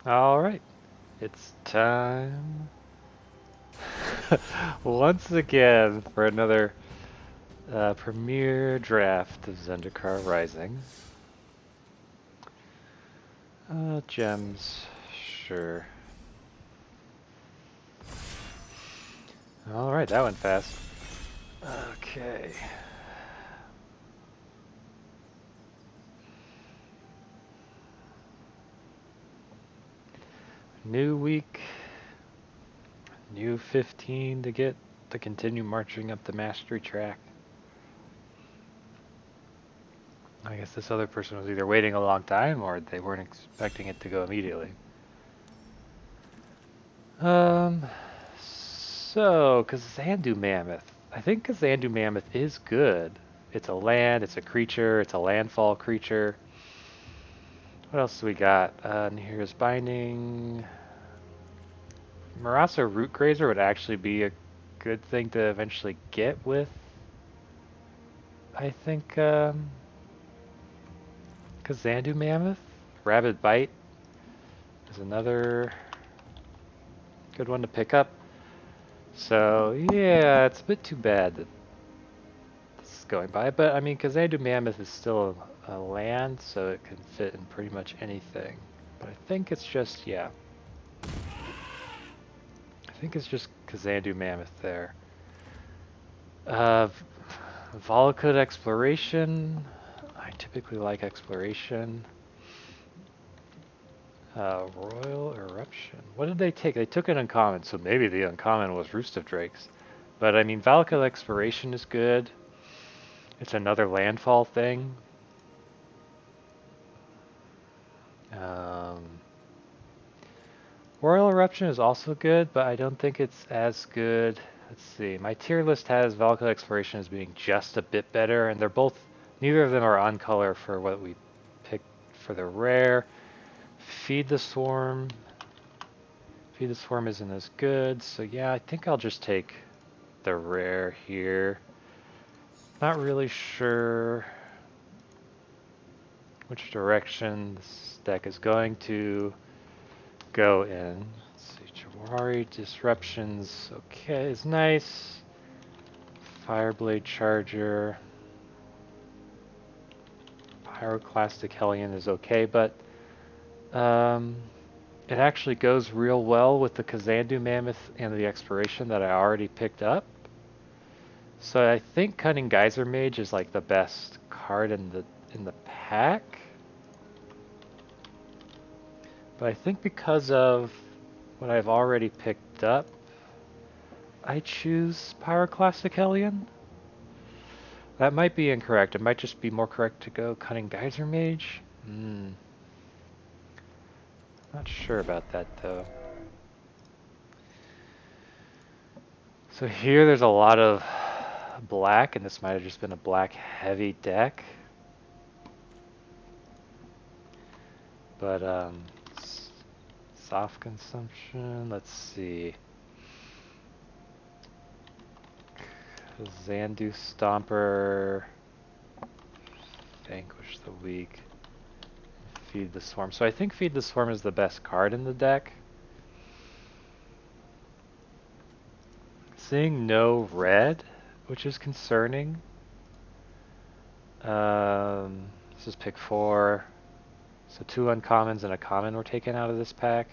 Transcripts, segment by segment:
Alright, it's time once again for another premiere draft of Zendikar Rising. Gems, sure. Alright, that went fast. Okay. New week, new 15 to get to continue marching up the mastery track. I guess this other person was either waiting a long time or they weren't expecting it to go immediately. So, Kazandu Mammoth. I think Kazandu Mammoth is good. It's a land, it's a creature, it's a landfall creature. What else do we got? And here's Binding. Marasa Rootgrazer would actually be a good thing to eventually get with, I think, Kazandu Mammoth. Rabid Bite is another good one to pick up. So, yeah, it's a bit too bad that this is going by, but I mean, Kazandu Mammoth is still a land, so it can fit in pretty much anything. But I think it's just, yeah. I think it's just Kazandu Mammoth there. Volakut Exploration. I typically like Exploration. Royal Eruption. What did they take? They took an uncommon, so maybe the uncommon was Roost of Drakes. But I mean, Valakut Exploration is good. It's another landfall thing. Royal Eruption is also good, but I don't think it's as good. Let's see. My tier list has Valakut Exploration as being just a bit better, and they're both, neither of them are on color for what we picked for the rare. Feed the Swarm. Feed the Swarm isn't as good, so yeah, I think I'll just take the rare here. Not really sure which direction this deck is going to go in. Let's see, Jawari Disruptions, okay, is nice. Fireblade Charger. Pyroclastic Hellion is okay, but it actually goes real well with the Kazandu Mammoth and the Exploration that I already picked up. So I think Cunning Geyser Mage is like the best card in the pack. But I think because of what I've already picked up, I choose Pyroclastic Hellion. That might be incorrect. It might just be more correct to go Cunning Geyser Mage. Not sure about that though. So here there's a lot of black, and this might have just been a black heavy deck. But soft consumption, let's see. Xandu Stomper, Vanquish the Weak, Feed the Swarm. So I think Feed the Swarm is the best card in the deck. Seeing no red, which is concerning. This is pick 4. So 2 uncommons and a common were taken out of this pack.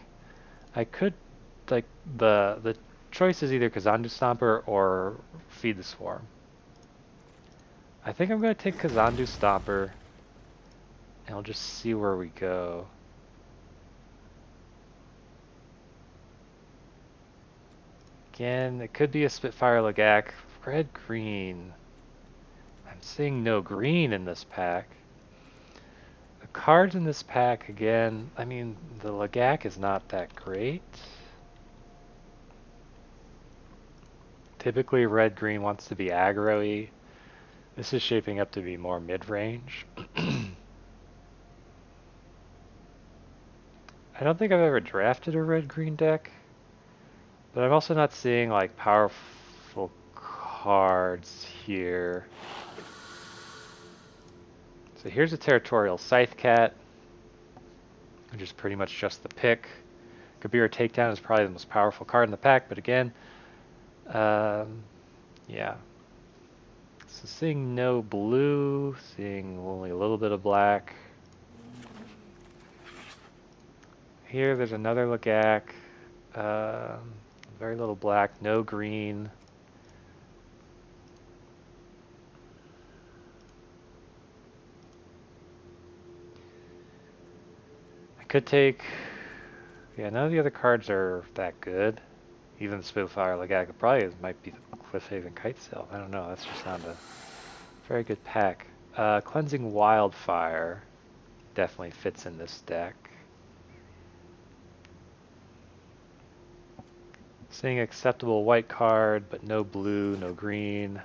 I could, like, the choice is either Kazandu Stomper or Feed the Swarm. I think I'm going to take Kazandu Stomper, and we'll just see where we go. Again, it could be a Spitfire Lagak. Red-green. I'm seeing no green in this pack. The cards in this pack, again, I mean, the Lagak is not that great. Typically, red-green wants to be aggro-y. This is shaping up to be more mid-range. I don't think I've ever drafted a red-green deck, but I'm also not seeing like powerful cards here. So here's a Territorial Scythecat. which is pretty much just the pick. Kabir Takedown is probably the most powerful card in the pack, but again, yeah. So seeing no blue, seeing only a little bit of black. Here there's another Lagak. Very little black, no green. I could take... Yeah, none of the other cards are that good. Even the Spitfire Lagak probably might be the Cliffhaven Kitesail. I don't know, that's just not a very good pack. Cleansing Wildfire definitely fits in this deck. Seeing acceptable white card, but no blue, no green.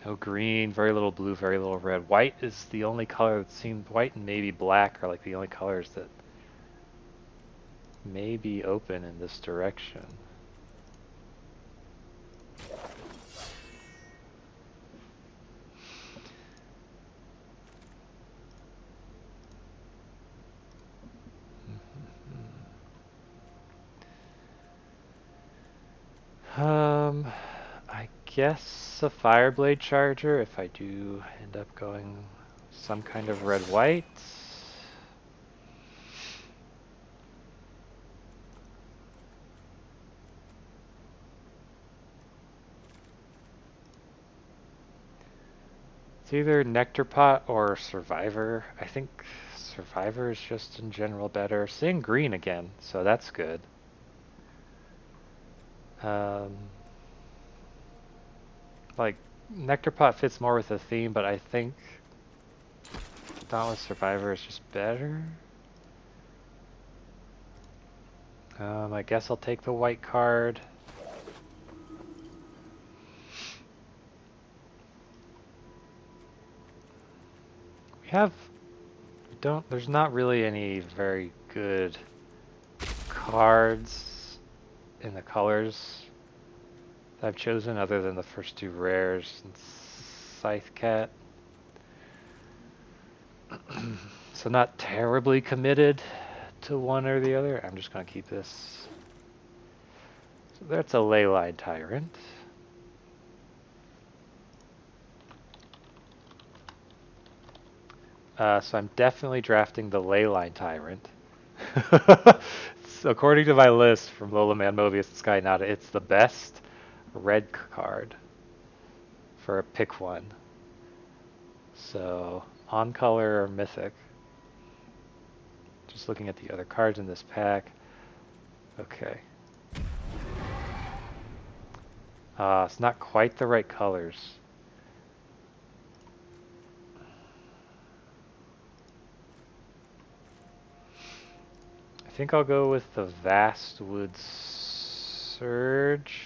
No green, very little blue, very little red. White is the only color that seems... White and maybe black are like the only colors that may be open in this direction. I guess a fireblade charger if I do end up going some kind of red-white. It's either Nectar Pot or Survivor. I think Survivor is just in general better. Seeing green again, so that's good. Like, Nectar Pot fits more with the theme, but I think Dauntless Survivor is just better. I guess I'll take the white card. There's not really any very good cards in the colors that I've chosen other than the first two rares and Scythecat. So not terribly committed to one or the other. I'm just going to keep this. So that's a Leyline Tyrant. So I'm definitely drafting the Leyline Tyrant. So according to my list from Lola Man, Mobius, and Sky Nada, it's the best red card for a pick one. So on color or Mythic. Just looking at the other cards in this pack. Okay. It's not quite the right colors. I think I'll go with the Vastwood Surge.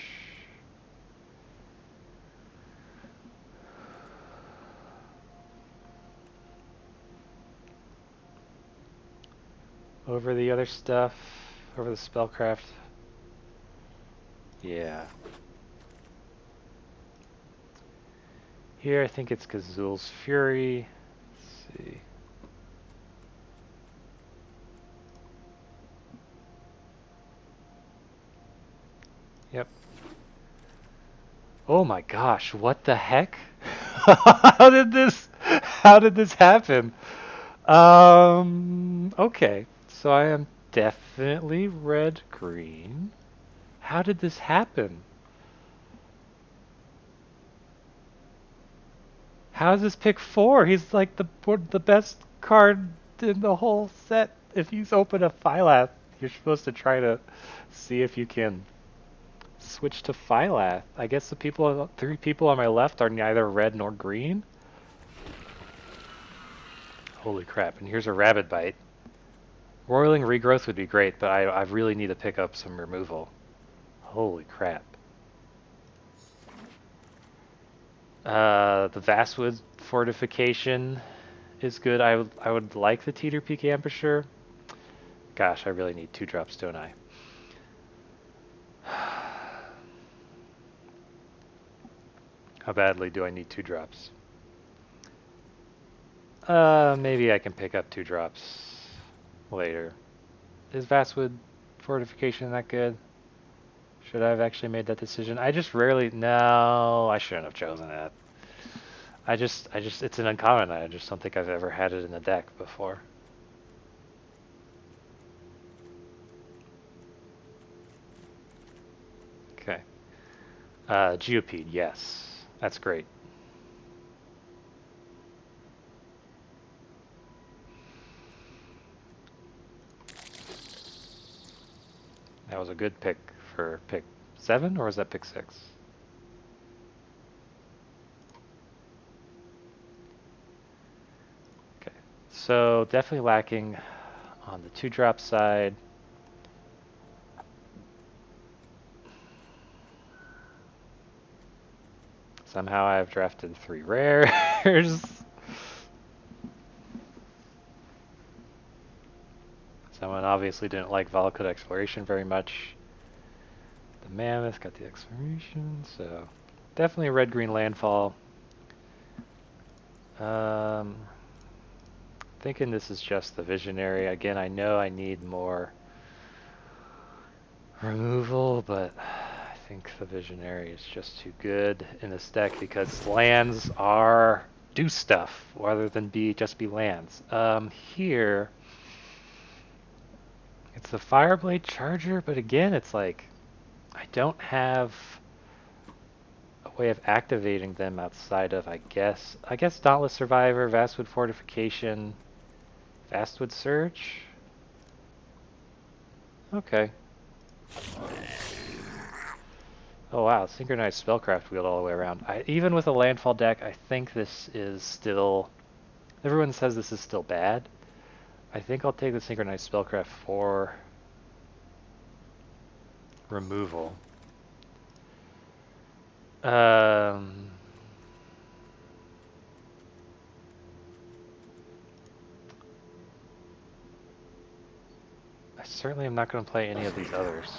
Over the other stuff, over the Spellcraft. Yeah. Here I think it's Kazuul's Fury. Let's see. Yep. Oh my gosh, what the heck? How did this happen? Okay. So I am definitely red-green. How did this happen? How is this pick 4? He's like the best card in the whole set. If you open a Phylath, you're supposed to try to see if you can switch to Phylath. I guess the 3 people on my left are neither red nor green. Holy crap, and here's a Rabid Bite. Roiling Regrowth would be great, but I really need to pick up some removal. Holy crap. The Vastwood Fortification is good. I would like the Teeter Peak Embouchure. Gosh, I really need 2 drops, don't I? How badly do I need 2-drops? Maybe I can pick up 2-drops later. Is Vastwood Fortification that good? Should I have actually made that decision? I just rarely... No, I shouldn't have chosen it. It's an uncommon. I just don't think I've ever had it in the deck before. Okay. Geopede, yes. That's great. That was a good pick for pick 7, or was that pick 6? Okay. So definitely lacking on the 2-drop side. Somehow I've drafted 3 rares. Someone obviously didn't like Volcanic Exploration very much. The Mammoth got the Exploration, so definitely a red-green landfall. Thinking this is just the Visionary. Again, I know I need more removal, but I think the Visionary is just too good in this deck because lands do stuff rather than just be lands. Here it's the Fireblade Charger, but again, it's like I don't have a way of activating them outside of, I guess Dauntless Survivor, Vastwood Fortification, Vastwood Surge. Okay. Oh wow, synchronized spellcraft wheel all the way around. Even with a landfall deck, I think this is still... Everyone says this is still bad. I think I'll take the synchronized spellcraft for removal. I certainly am not going to play any of these others.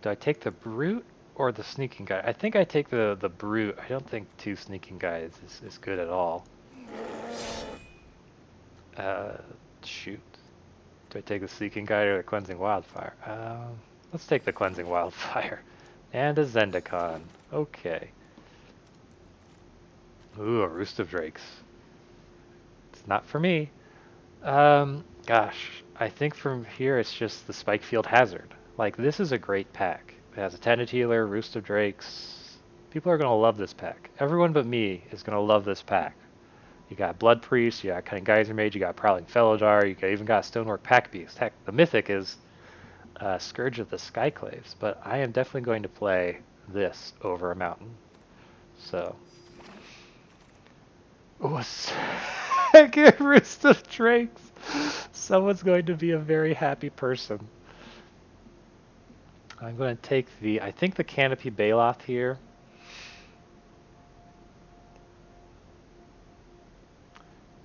Do I take the Brute or the Sneaking Guy? I think I take the Brute. I don't think 2 Sneaking Guys is good at all. Shoot. Do I take the Sneaking Guy or the Cleansing Wildfire? Let's take the Cleansing Wildfire. And a Zendikar. Okay. Ooh, a Roost of Drakes. It's not for me. Gosh, I think from here it's just the Spikefield Hazard. Like, this is a great pack. It has a Tenant Healer, Roost of Drakes. People are going to love this pack. Everyone but me is going to love this pack. You got Blood Priest, you got Cunning Geyser Mage, you got Prowling Felidar, you even got Stonework Pack Beast. Heck, the Mythic is Scourge of the Skyclaves, but I am definitely going to play this over a mountain. So. Oh, a second Roost of Drakes! Someone's going to be a very happy person. I'm going to take I think the Canopy Baloth here.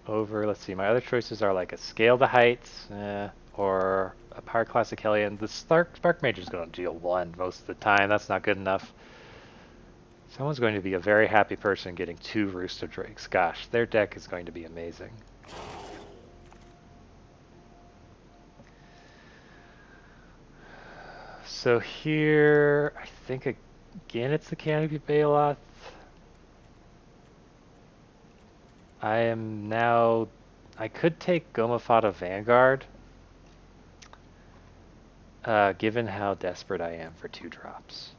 Over, let's see, my other choices are like a Scale the Heights, or a Pyroclastic Hellion. The Spark Mage is going to deal 1 most of the time. That's not good enough. Someone's going to be a very happy person getting 2 Roost of Drakes. Gosh, their deck is going to be amazing. So here, I think again it's the Canopy Baloth. I could take Gomafata Vanguard, given how desperate I am for 2-drops.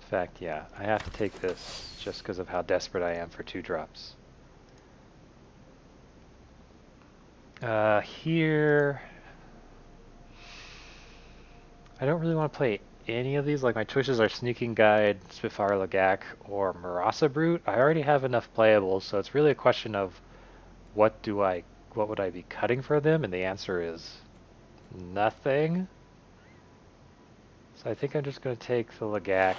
In fact, yeah, I have to take this just because of how desperate I am for 2-drops. Here, I don't really want to play any of these. Like, my choices are Sneaking Guide, Spitfire Lagak, or Marasa Brute. I already have enough playables, so it's really a question of what would I be cutting for them, and the answer is nothing. So I think I'm just going to take the Lagak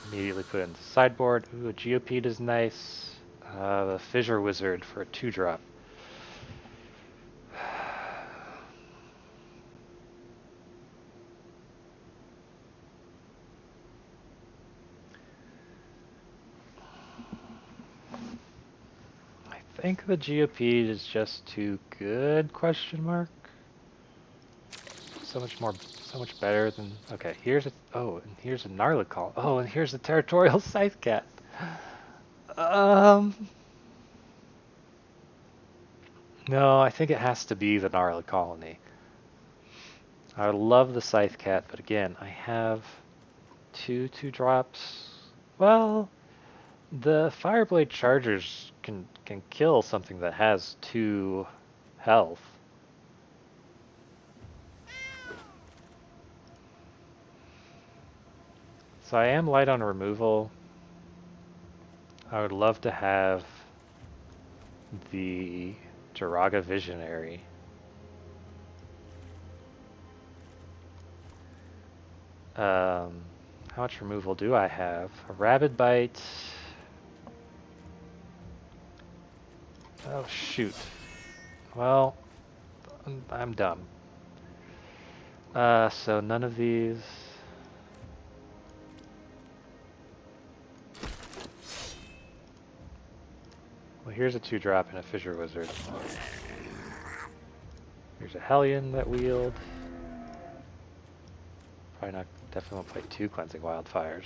and immediately put it into the sideboard. Ooh, a Geopede is nice. The Fissure Wizard for a 2-drop. think the GOP is just too good, question mark? So much better than, okay, here's a, oh, and here's a gnarly call. Oh, and here's a territorial scythecat. No, I think it has to be the gnarly colony. I love the Scythecat, but again, I have two 2-drops. Well, the fireblade chargers can kill something that has 2 health. So I am light on removal. I would love to have the Jiraga Visionary. How much removal do I have? A Rabid Bite. Oh shoot. Well, I'm dumb. So none of these. Well, here's a 2-drop and a Fissure Wizard. Here's a Hellion that wield. Probably not, definitely won't play 2 Cleansing Wildfires.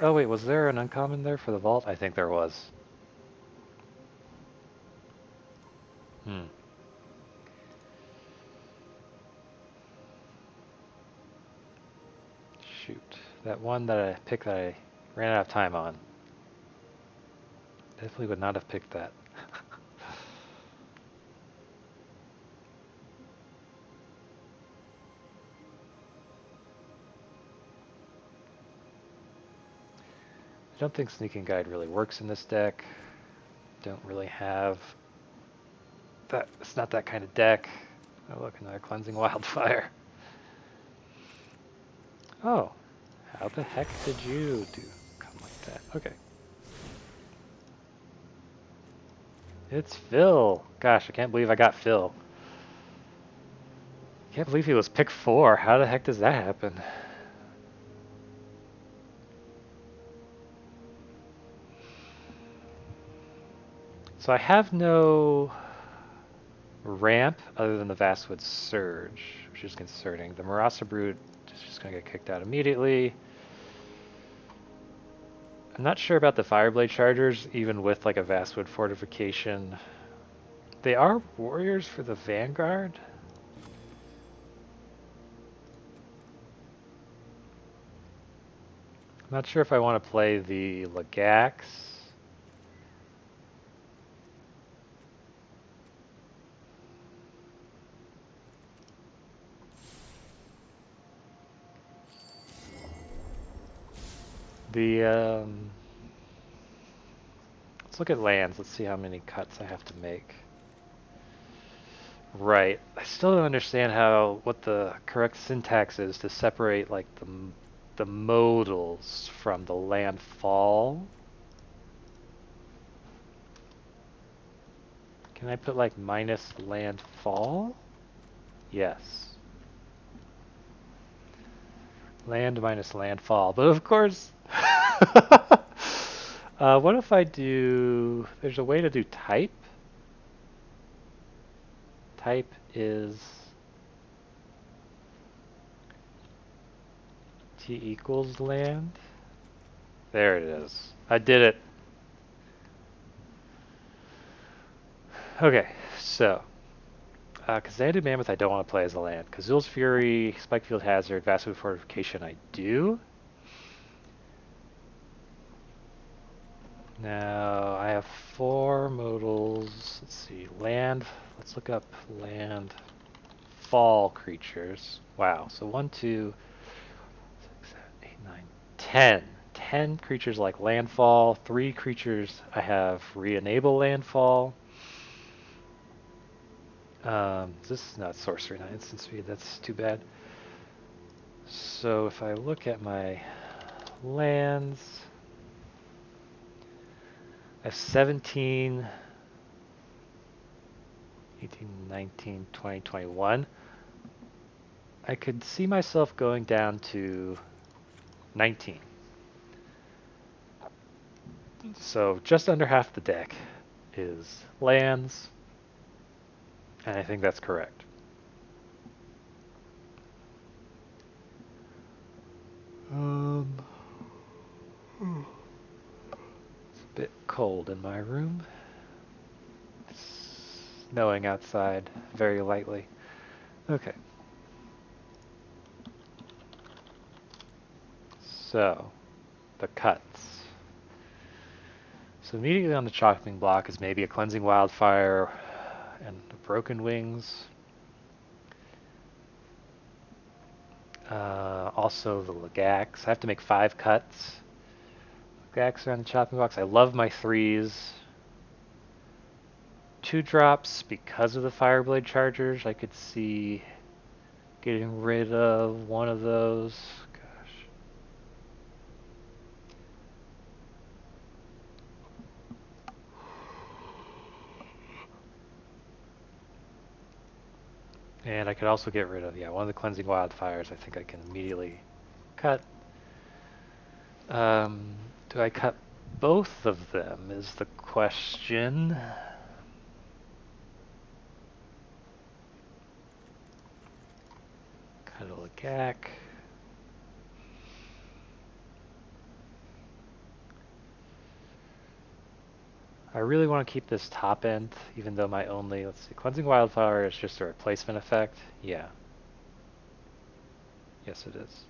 Oh wait, was there an uncommon there for the vault? I think there was. Shoot. That one that I picked that I ran out of time on. Definitely would not have picked that. I don't think Sneaking Guide really works in this deck. Don't really have that. It's not that kind of deck. Oh look, another Cleansing Wildfire. Oh, how the heck did you come like that? Okay. It's Phyl. Gosh, I can't believe I got Phyl. Can't believe he was pick 4. How the heck does that happen? So I have no ramp other than the Vastwood Surge, which is concerning. The Marasa Brute is just going to get kicked out immediately. I'm not sure about the Fireblade Chargers, even with like a Vastwood Fortification. They are warriors for the Vanguard. I'm not sure if I want to play the Legax. Let's look at lands. Let's see how many cuts I have to make. Right. I still don't understand what the correct syntax is to separate like the modals from the landfall. Can I put like minus landfall? Yes. Land minus landfall. But of course, what if I do, there's a way to do type. Type is T equals land. There it is. I did it. Okay, so Kazandu Mammoth I don't want to play as a land. Kazuul's Fury, Spikefield Hazard, Vastwood Fortification I do. Now I have 4 modals. Let's see, land. Let's look up land fall creatures. Wow, so 1, 2, 6, 7, 8, 9, 10. 10 creatures like landfall. 3 creatures I have re-enable landfall. This is not sorcery, not instant speed. That's too bad. So if I look at my lands, I have 17, 18, 19, 20, 21. I could see myself going down to 19. So just under half the deck is lands, and I think that's correct. It's a bit cold in my room. It's snowing outside very lightly. Okay. So, the cuts. So immediately on the chopping block is maybe a Cleansing Wildfire and Broken Wings. Also the Lagax. I have to make 5 cuts. Lagax are on the chopping blocks. I love my 3s. 2 drops because of the Fireblade Chargers. I could see getting rid of one of those. Gosh. And I could also get rid of, one of the Cleansing Wildfires I think I can immediately cut. Do I cut both of them is the question. Cut a Lagac. I really want to keep this top end, even though my only, let's see, Cleansing Wildfire is just a replacement effect. Yeah. Yes, it is.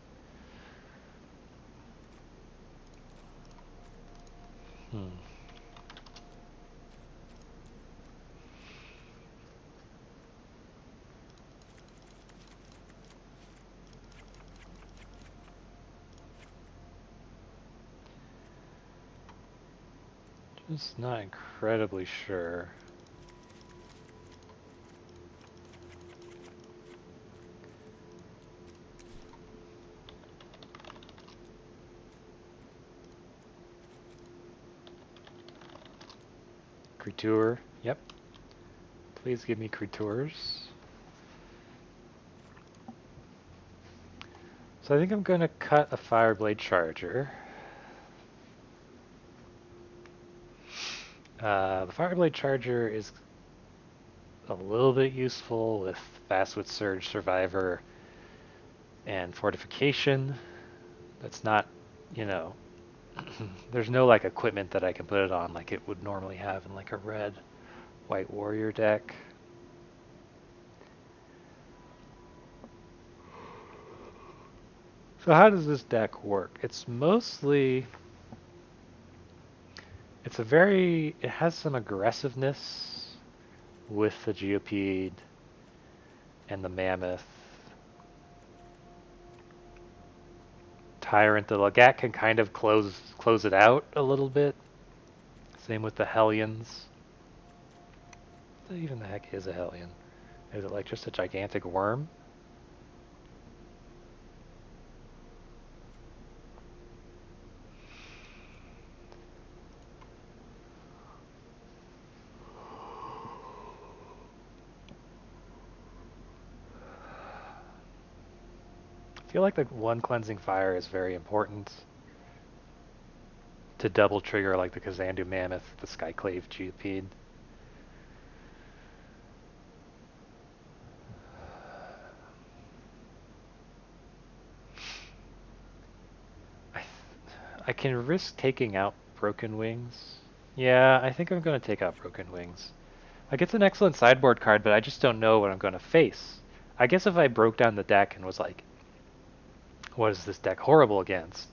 Just not incredibly sure. Creature, yep. Please give me creatures. So I think I'm going to cut a Fireblade Charger. The Fireblade Charger is a little bit useful with Fastwood Surge, Survivor, and Fortification. That's not, there's no like equipment that I can put it on like it would normally have in like a red white warrior deck. So how does this deck work? It's mostly, it has some aggressiveness with the Geopede and the Mammoth. Tyrant, the Lagac can kind of close it out a little bit. Same with the Hellions. What even the heck is a Hellion? Is it like just a gigantic worm? I feel like the one Cleansing Fire is very important to double trigger like the Kazandu Mammoth, the Skyclave Geopede. I can risk taking out Broken Wings. Yeah, I think I'm going to take out Broken Wings. Like, it's an excellent sideboard card, but I just don't know what I'm going to face. I guess if I broke down the deck and was like, what is this deck horrible against?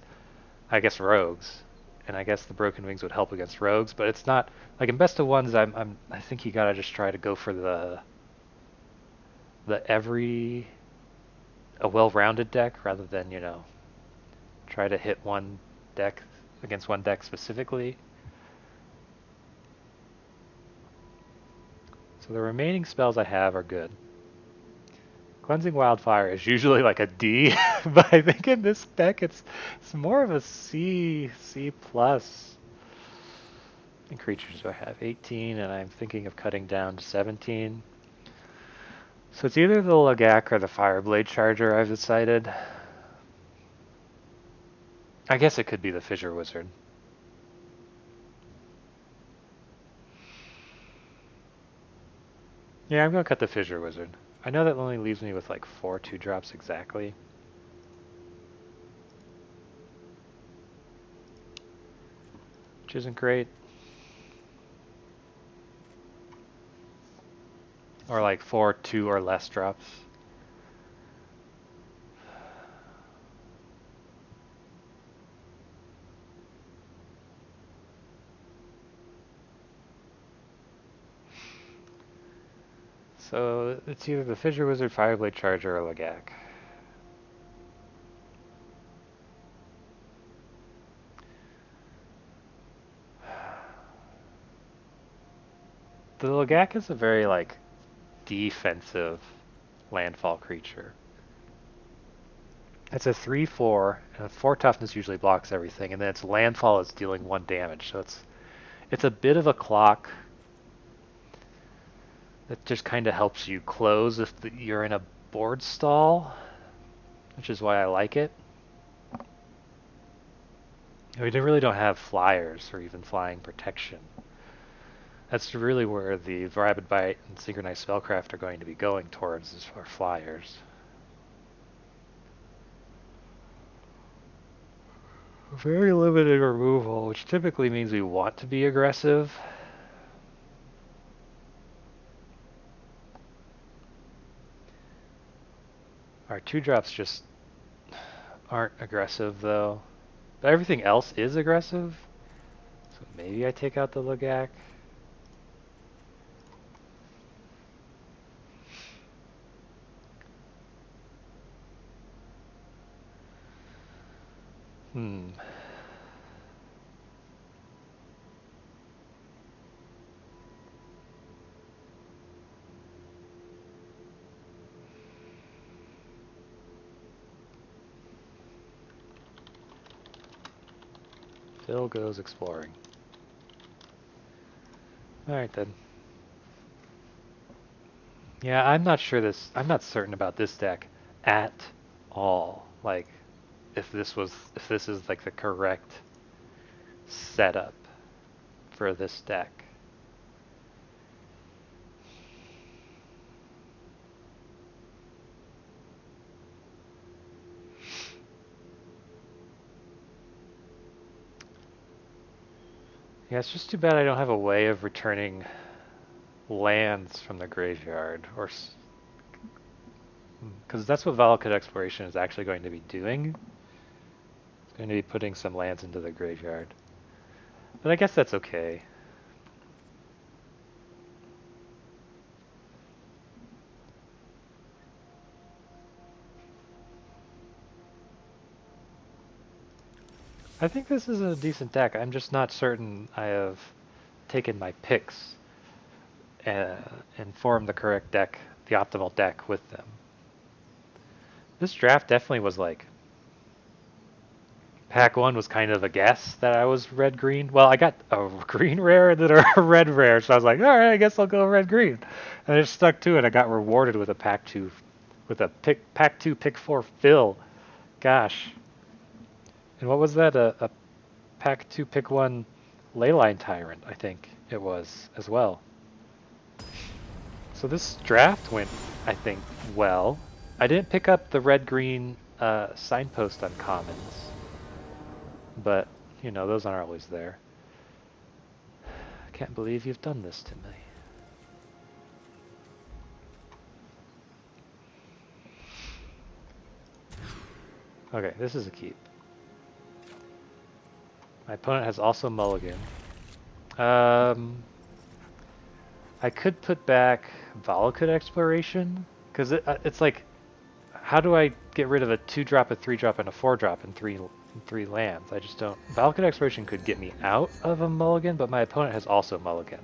I guess rogues. And I guess the Broken Wings would help against rogues, but it's not like in best of ones. I think you gotta just try to go for a well-rounded deck rather than try to hit one deck against one deck specifically. So the remaining spells I have are good. Cleansing Wildfire is usually like a D, but I think in this deck it's more of a C plus. And creatures do I have? 18, and I'm thinking of cutting down to 17. So it's either the Lagac or the Fireblade Charger, I've decided. I guess it could be the Fissure Wizard. Yeah, I'm gonna cut the Fissure Wizard. I know that only leaves me with like 4 2-drops exactly. Which isn't great. Or like 4 2 or less drops. So it's either the Fissure Wizard, Fireblade Charger, or Lagak. The Lagak is a very like defensive landfall creature. It's a 3/4, and 4 toughness usually blocks everything, and then its landfall is dealing 1 damage, so it's a bit of a clock that just kind of helps you close if you're in a board stall, which is why I like it. We really don't have flyers or even flying protection. That's really where the Rabid Bite and Synchronized Spellcraft are going to be going towards, as far flyers. Very limited removal, which typically means we want to be aggressive. Our 2-drops just aren't aggressive though. But everything else is aggressive. So maybe I take out the Lagak. Phil goes exploring. Alright then. Yeah, I'm not certain about this deck at all. Like, if this is like the correct setup for this deck. Yeah, it's just too bad I don't have a way of returning lands from the graveyard, or because that's what Valakut Exploration is actually going to be doing. It's going to be putting some lands into the graveyard. But I guess that's okay. I think this is a decent deck. I'm just not certain I have taken my picks and formed the correct deck, the optimal deck with them. This draft definitely was like, pack 1 was kind of a guess that I was red-green. Well, I got a green rare and then a red rare, so I was like, alright, I guess I'll go red-green. And I just stuck to it. I got rewarded with a pack 2, with a pack 2 pick 4 Phyl. Gosh. And what was that? A pack 2 pick 1 Leyline Tyrant, I think it was as well. So this draft went, I think, well. I didn't pick up the red-green signpost uncommons, but, you know, those aren't always there. I can't believe you've done this to me. Okay, this is a keep. My opponent has also mulligan. I could put back Valakut Exploration, because it's like, how do I get rid of a 2-drop, a 3-drop, and a 4-drop in three lands? I just don't. Valakut Exploration could get me out of a mulligan, but my opponent has also mulliganed.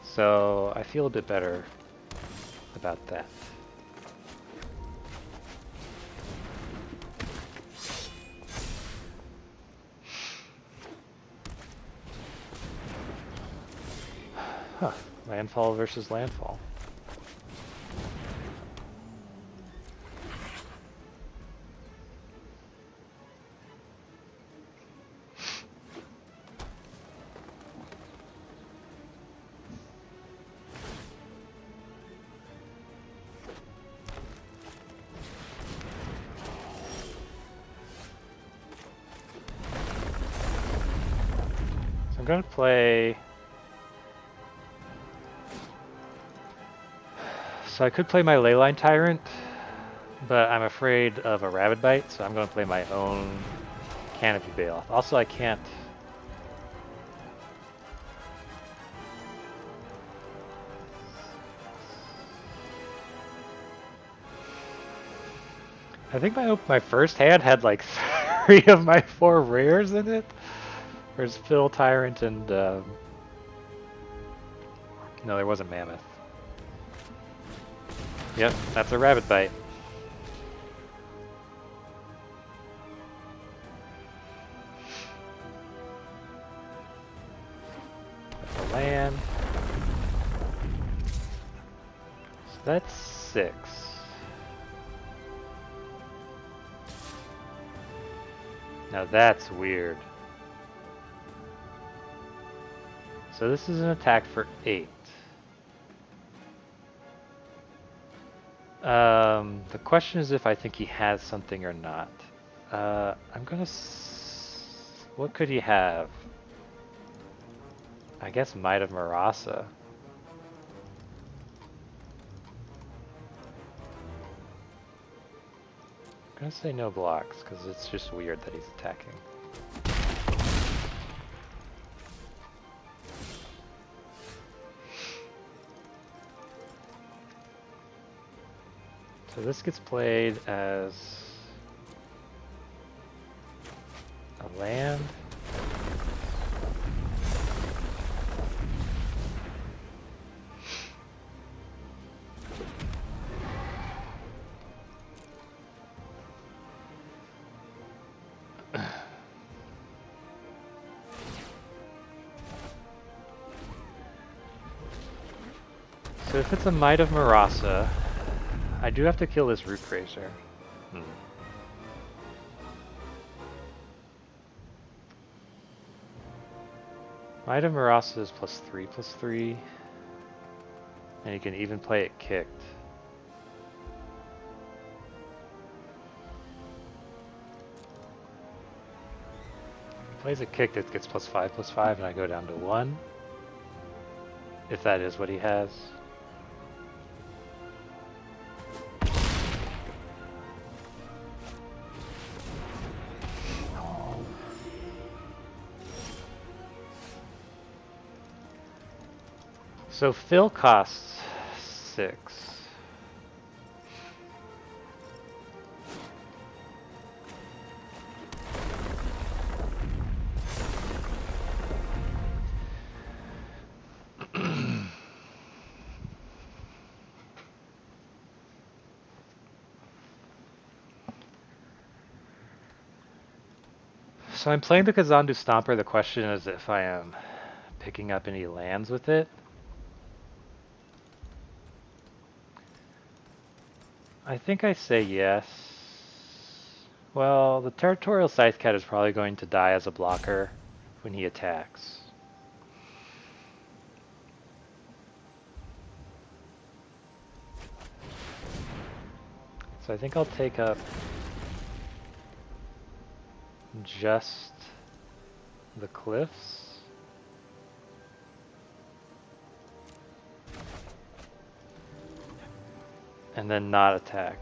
So I feel a bit better about that. Huh. Landfall versus landfall. I'm gonna play... So I could play my Leyline Tyrant, but I'm afraid of a Rabid Bite, so I'm gonna play my own Canopy Baloth. Also, I can't... I think my first hand had like 3 of my 4 rares in it. There's Phyl, Tyrant, and no, there wasn't Mammoth. Yep, that's a Rabid Bite. That's a land. So that's 6. Now that's weird. So this is an attack for 8. The question is if I think he has something or not. I'm gonna... What could he have? I guess Might of Marasa. I'm gonna say no blocks, because it's just weird that he's attacking. So this gets played as a land. So if it's a Might of Marasa, I do have to kill this rootgrazer. Might of Marasa is +3/+3, and you can even play it kicked. If he plays it kicked, it gets +5/+5, and I go down to 1. If that is what he has. So Phyl costs 6. So I'm playing the Kazandu Stomper. The question is if I am picking up any lands with it. I think I say yes. Well, the Territorial Scythecat is probably going to die as a blocker when he attacks. So I think I'll take up just the cliffs. And then not attack.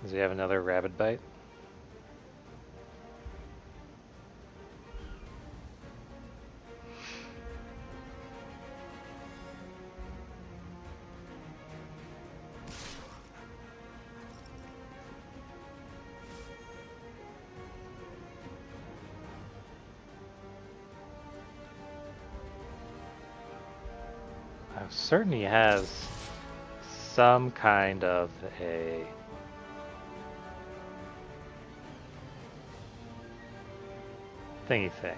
Does he have another Rabid Bite? I'm certain he has some kind of a thingy thing.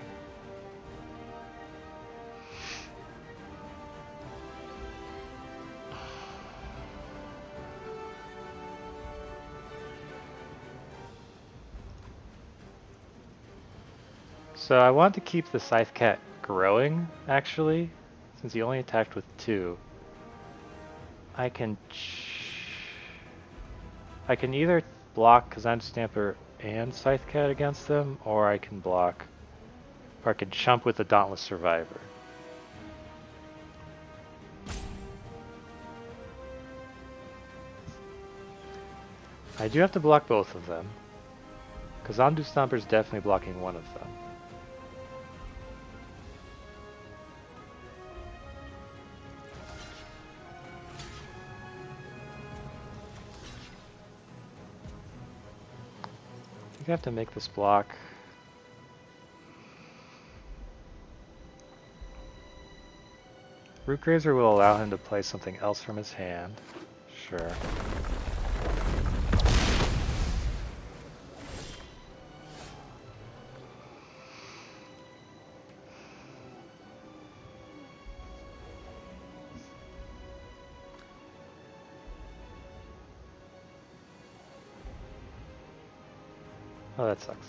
So I want to keep the Scythecat growing, actually, since he only attacked with 2. I can either block Kazan Stamper and Scythecat against them, or I can chump with the Dauntless Survivor. I do have to block both of them. Kazandu Stomper is definitely blocking one of them. I think I have to make this block. Rootgrazer will allow him to play something else from his hand. Sure. Oh, that sucks.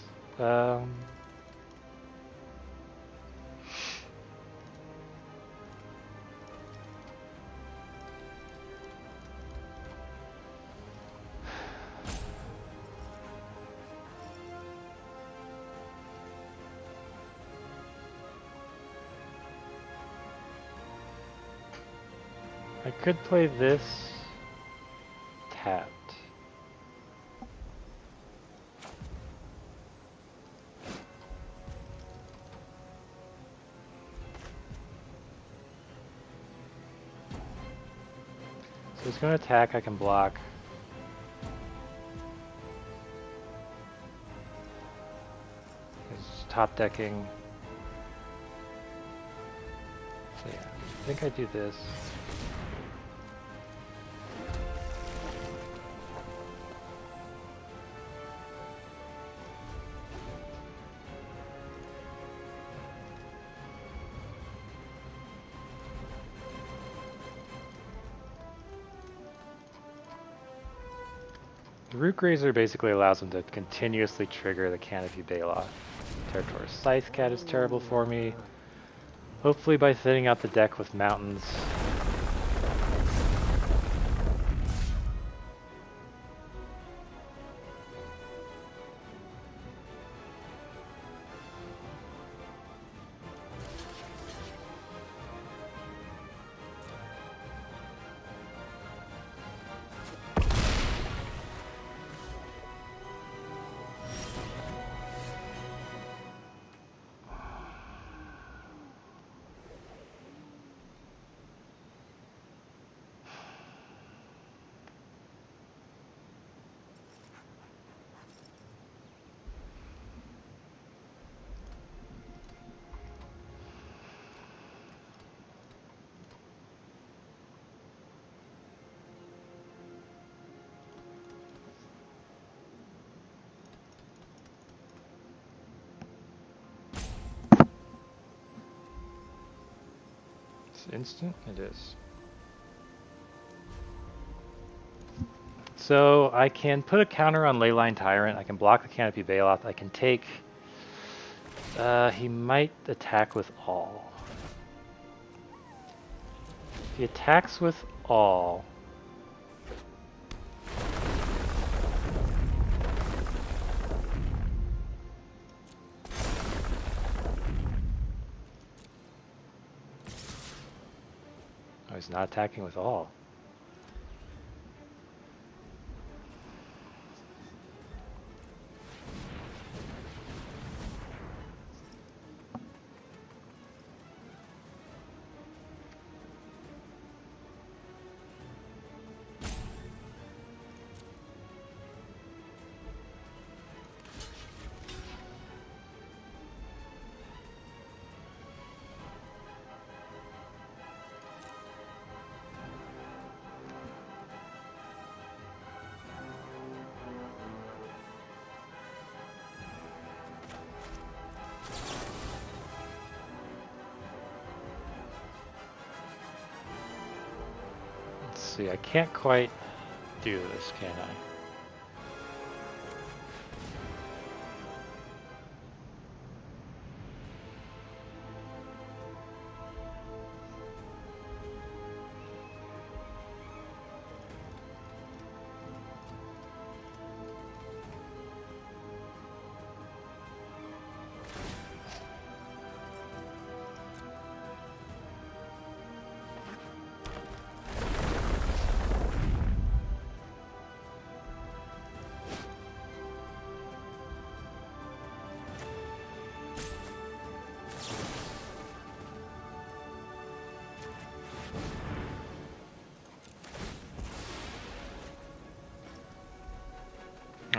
I could play this tapped. So he's going to attack, I can block. He's top decking. So yeah, I think I do this. The rootgrazer basically allows him to continuously trigger the canopy Baloth. Territory Scythecat is terrible for me. Hopefully by thinning out the deck with mountains. Instant? It is. So I can put a counter on Leyline Tyrant, I can block the Canopy Baloth, I can take... he might attack with all. If he attacks with all... Oh, he's not attacking with all. See, I can't quite do this, can I?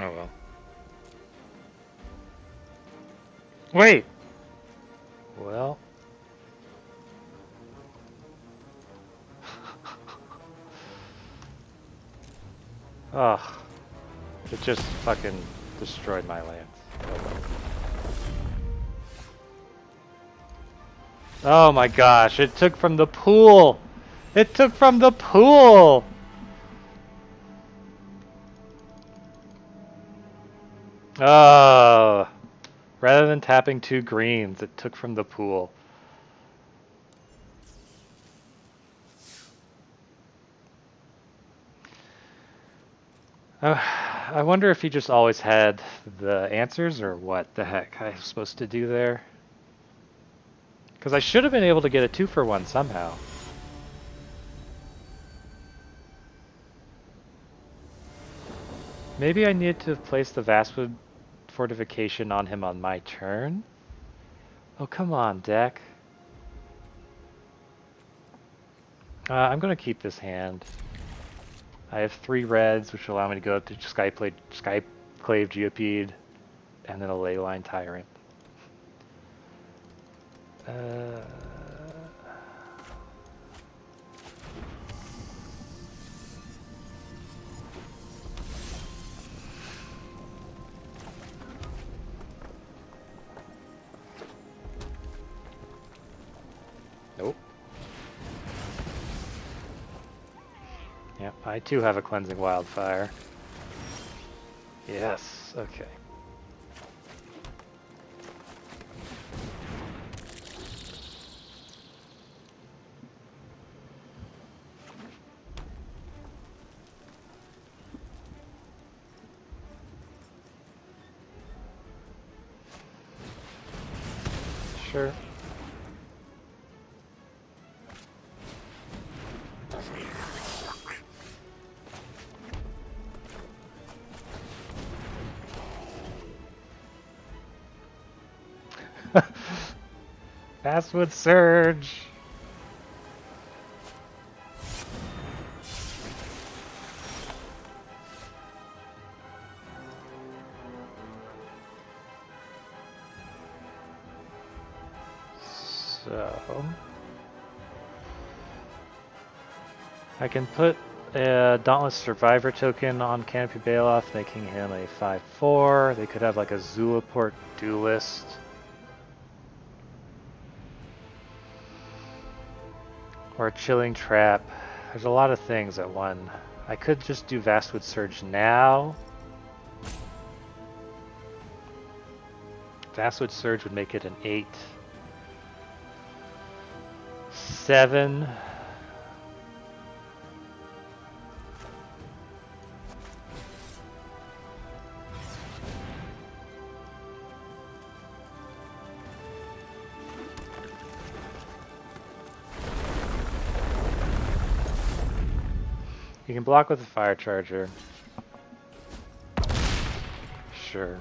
Oh well. Wait! Well... Ugh. It just fucking destroyed my lands. Oh my gosh, it took from the pool! It took from the pool! Oh, rather than tapping 2 greens, it took from the pool. I wonder if he just always had the answers or what the heck I was supposed to do there. Because I should have been able to get a 2-for-1 somehow. Maybe I need to place the Vastwood Fortification on him on my turn? Oh, come on, deck. I'm going to keep this hand. I have 3 reds, which will allow me to go up to Skyclave Geopede, and then a Leyline Tyrant. Nope. Yep, I too have a Cleansing Wildfire. Yes, okay. Sure. Vastwood Surge! So... I can put a Dauntless Survivor token on Canopy Baloth, making him a 5/4. They could have like a Zulaport Duelist. Or a Chilling Trap. There's a lot of things at one. I could just do Vastwood Surge now. Vastwood Surge would make it an 8. 7. You can block with a Fire Charger. Sure.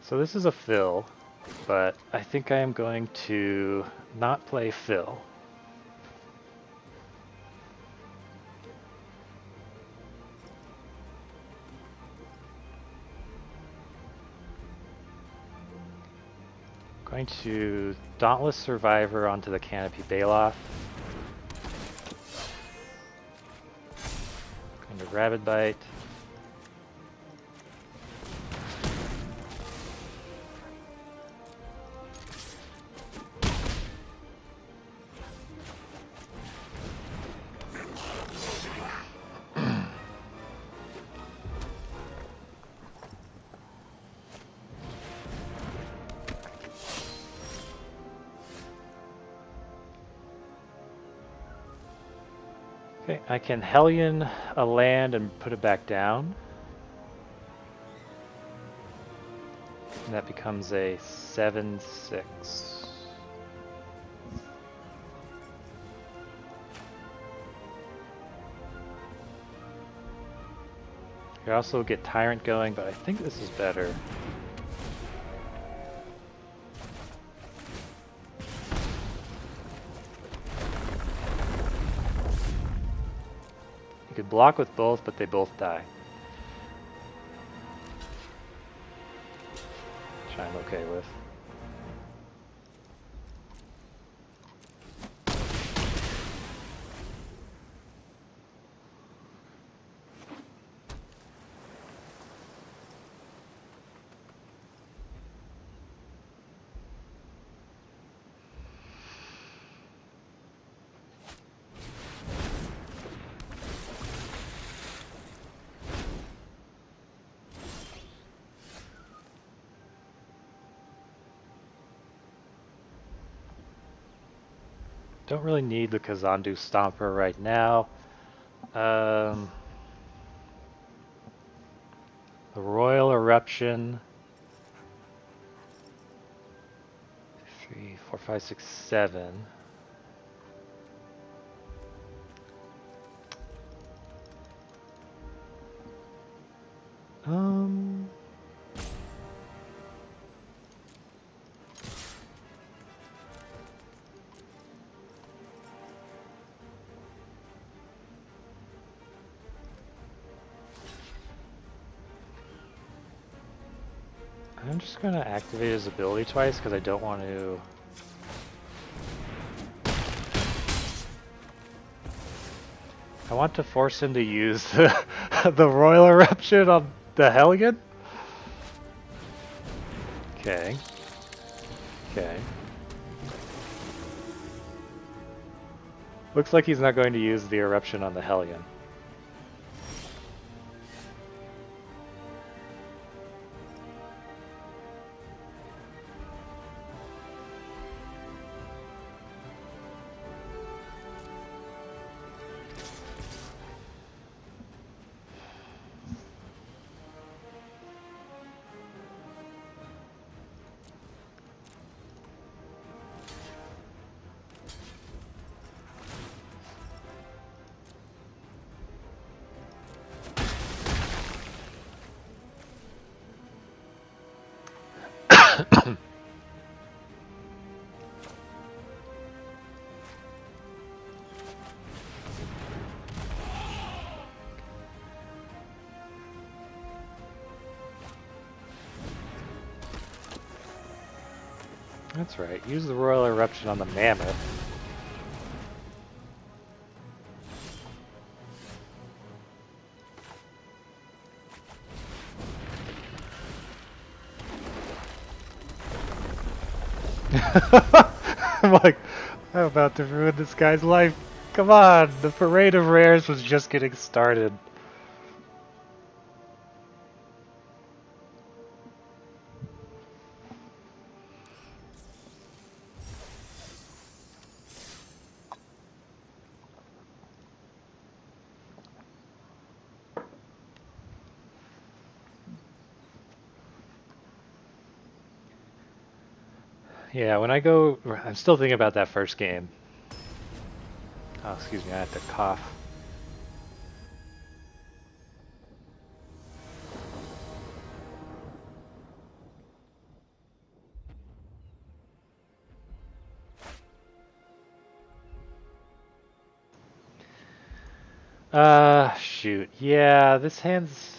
So this is a Phyl, but I think I am going to not play Phyl. Going to Dauntless Survivor onto the Canopy Baloth. Going to Rabid Bite. Okay, I can Hellion a land and put it back down. And that becomes a 7/6. You also get Tyrant going, but I think this is better. You could block with both, but they both die. Which I'm okay with. Don't really need the Kazandu Stomper right now. The Royal Eruption. 3, 4, 5, 6, 7. I'm just gonna activate his ability twice because I don't want to. I want to force him to use the Royal Eruption on the Hellion. Okay. Okay. Looks like he's not going to use the Eruption on the Hellion. That's right, use the Royal Eruption on the Mammoth. I'm like, I'm about to ruin this guy's life. Come on, the parade of rares was just getting started. Yeah, when I go, I'm still thinking about that first game. Oh, excuse me, I have to cough. Shoot. Yeah, this hand's...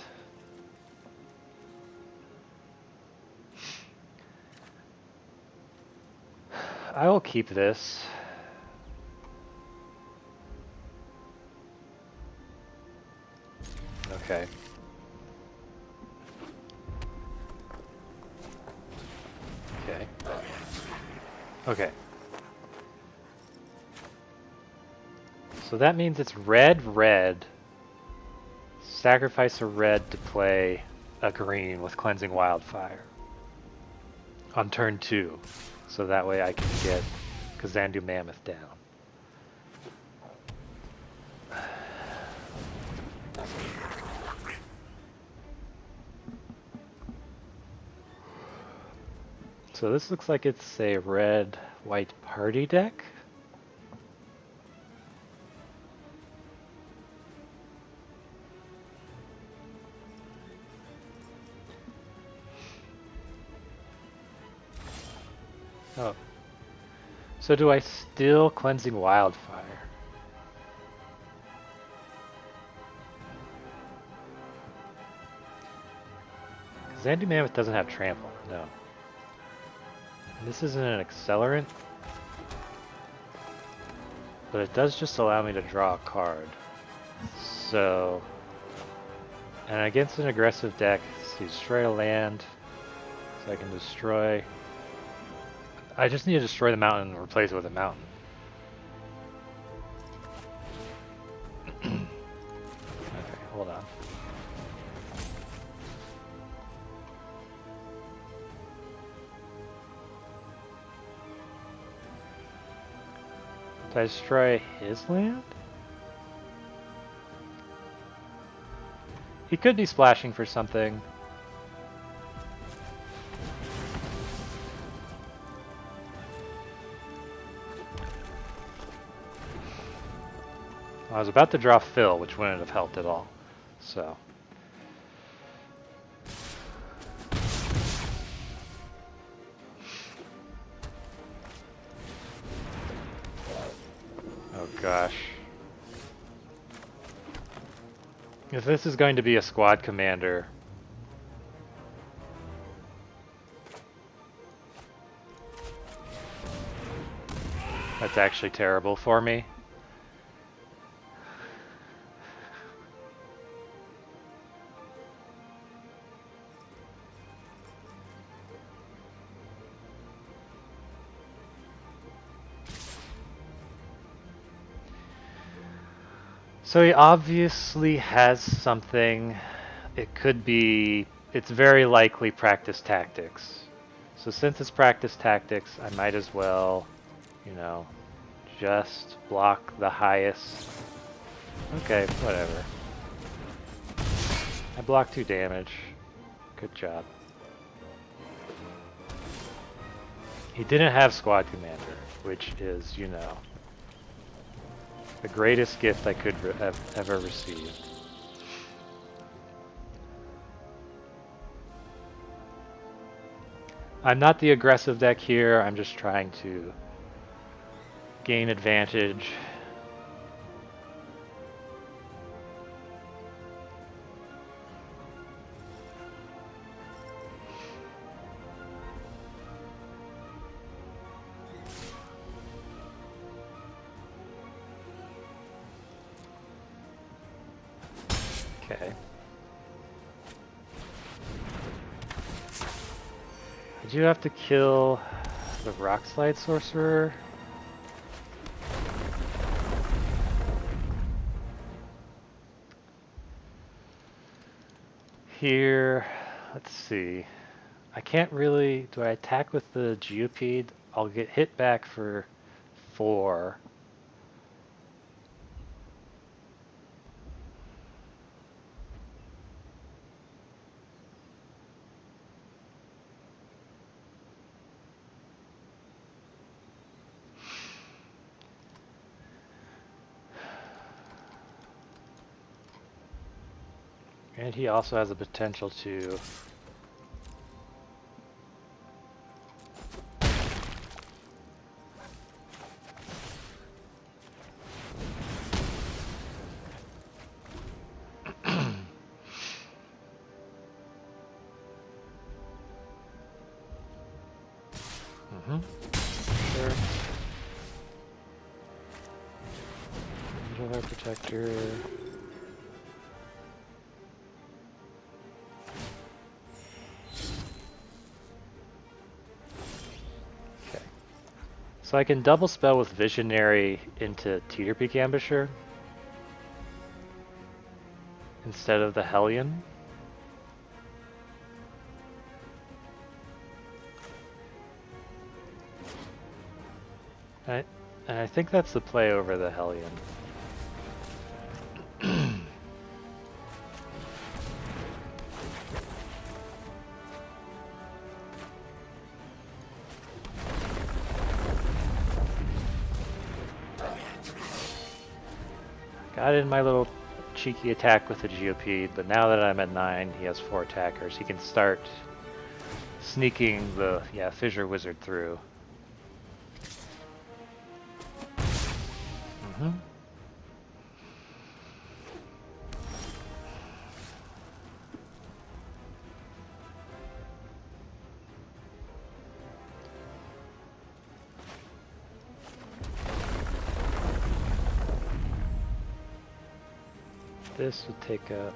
I will keep this. Okay. Okay. Okay. So that means it's red, red. Sacrifice a red to play a green with Cleansing Wildfire on turn 2. So that way I can get Kazandu Mammoth down. So this looks like it's a red-white party deck. Oh. So do I still Cleansing Wildfire? Zandy Mammoth doesn't have trample, no. And this isn't an accelerant, but it does just allow me to draw a card. So, and against an aggressive deck, see, destroy a land, so I can destroy. I just need to destroy the mountain and replace it with a mountain. Okay, hold on. Did I destroy his land? He could be splashing for something. I was about to draw Phyl, which wouldn't have helped at all. So. Oh gosh. If this is going to be a squad commander, that's actually terrible for me. So he obviously has something. It could be, it's very likely practice tactics. So since it's practice tactics, I might as well, you know, just block the highest. Okay, whatever. I blocked 2 damage. Good job. He didn't have squad commander, which is, you know, the greatest gift I could have ever received. I'm not the aggressive deck here, I'm just trying to gain advantage. Okay. I do have to kill the Rock Slide Sorcerer. Here, let's see. I can't really, do I attack with the Geopede? I'll get hit back for 4. And he also has the potential to Sure. Angel Heart Protector. Okay. So I can double spell with Visionary into Teeterpeak Ambusher instead of the Hellion. And I think that's the play over the Hellion. Got in my little cheeky attack with the Geopede, but now that I'm at 9, he has 4 attackers. He can start sneaking the Fissure Wizard through. Mm-hmm. This would take up.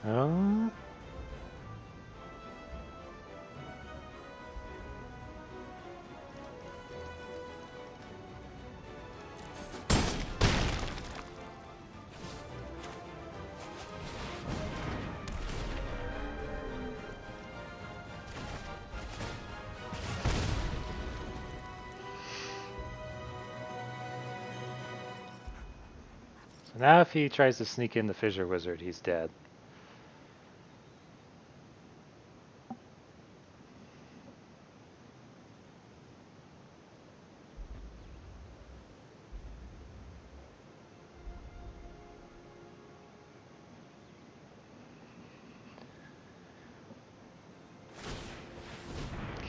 Oh. So now if he tries to sneak in the fissure wizard, he's dead.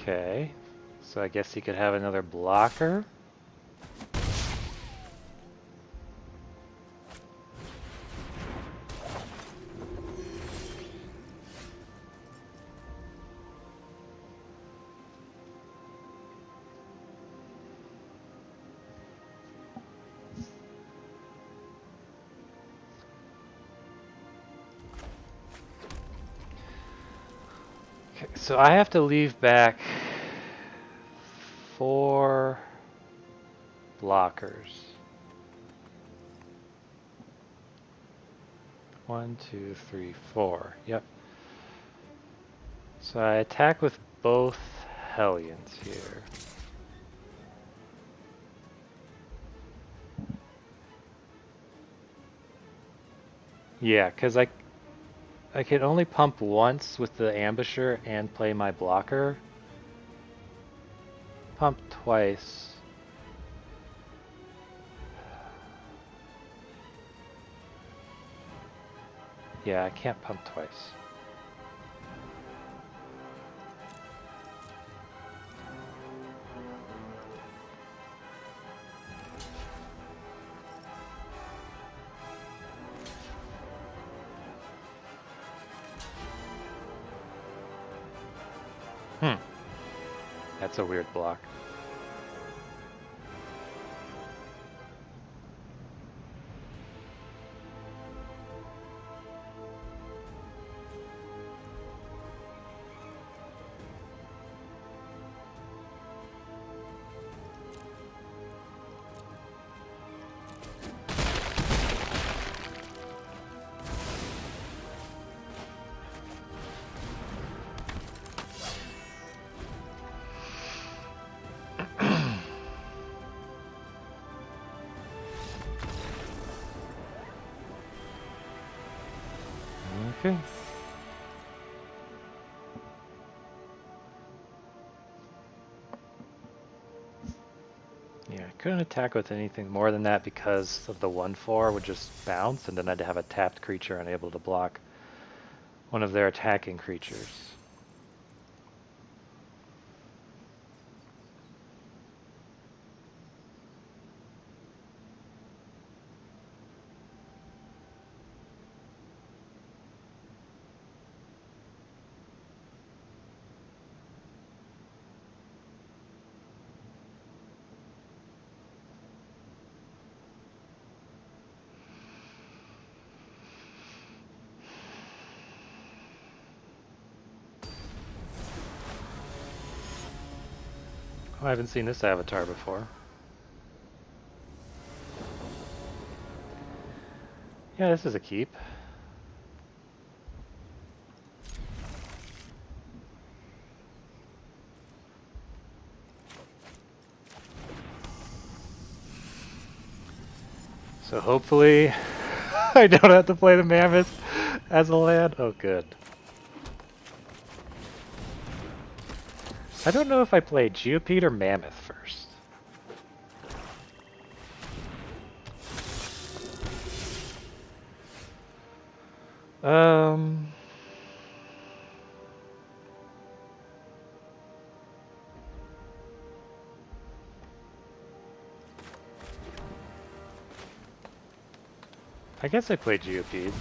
Okay, so I guess he could have another blocker. Okay, so I have to leave back 4 blockers. 1, 2, 3, 4. Yep. So I attack with both Hellions here. Yeah, because I can only pump once with the ambusher and play my blocker. Pump twice. Yeah, I can't pump twice. That's a weird block. Okay. Yeah, I couldn't attack with anything more than that because of the 1/4 would just bounce, and then I'd have a tapped creature unable to block one of their attacking creatures. Oh, I haven't seen this avatar before. Yeah, this is a keep. So hopefully I don't have to play the Mammoth as a land. Oh, good. I don't know if I play Geopede or Mammoth first. Um... I guess I play Geopede.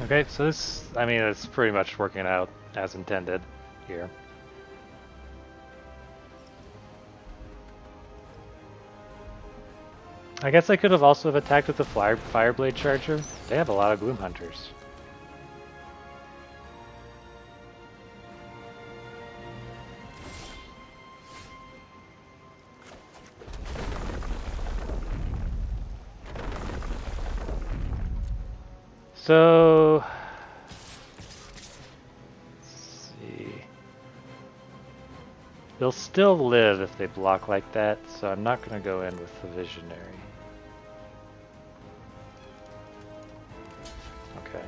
Okay, so this, I mean, it's pretty much working out as intended here. I guess I could have also have attacked with the fireblade charger. They have a lot of gloom hunters. So, let's see. They'll still live if they block like that, so I'm not going to go in with the visionary. Okay.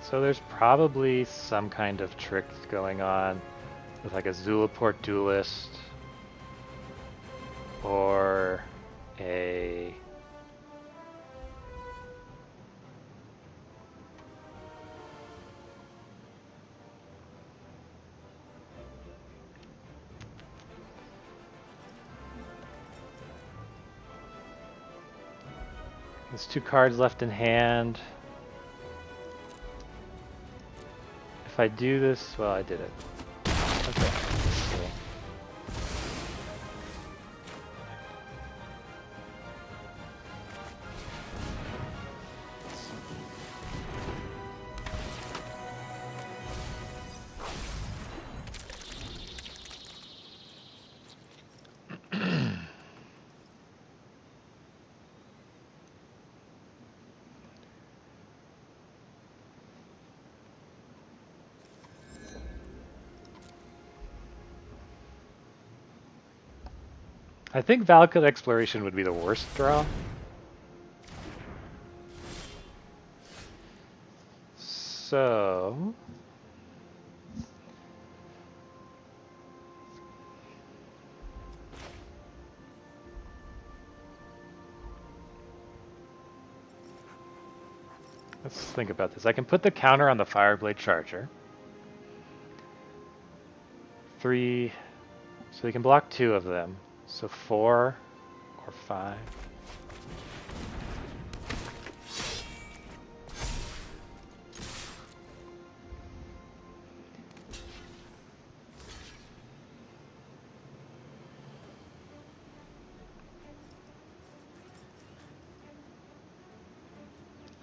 So there's probably some kind of trick going on with like a Zulaport duelist or a There's 2 cards left in hand. If I do this, well, I did it. Okay. Cool. I think Valakut Exploration would be the worst draw. So... let's think about this. I can put the counter on the Fireblade Charger. 3... so we can block 2 of them. So 4 or 5.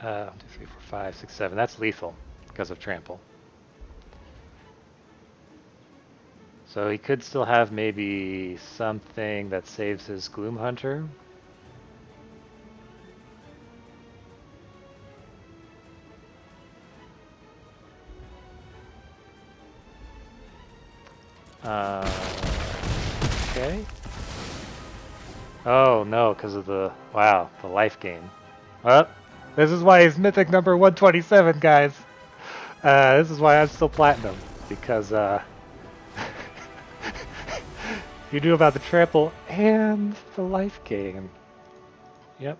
One, 2, 3, 4, 5, 6, 7. That's lethal because of trample. So he could still have maybe something that saves his Gloom Hunter. Okay. Oh no, because of the, wow, the life gain. Well, this is why he's Mythic number 127, guys. This is why I'm still Platinum, because you knew about the trample and the life gain. Yep.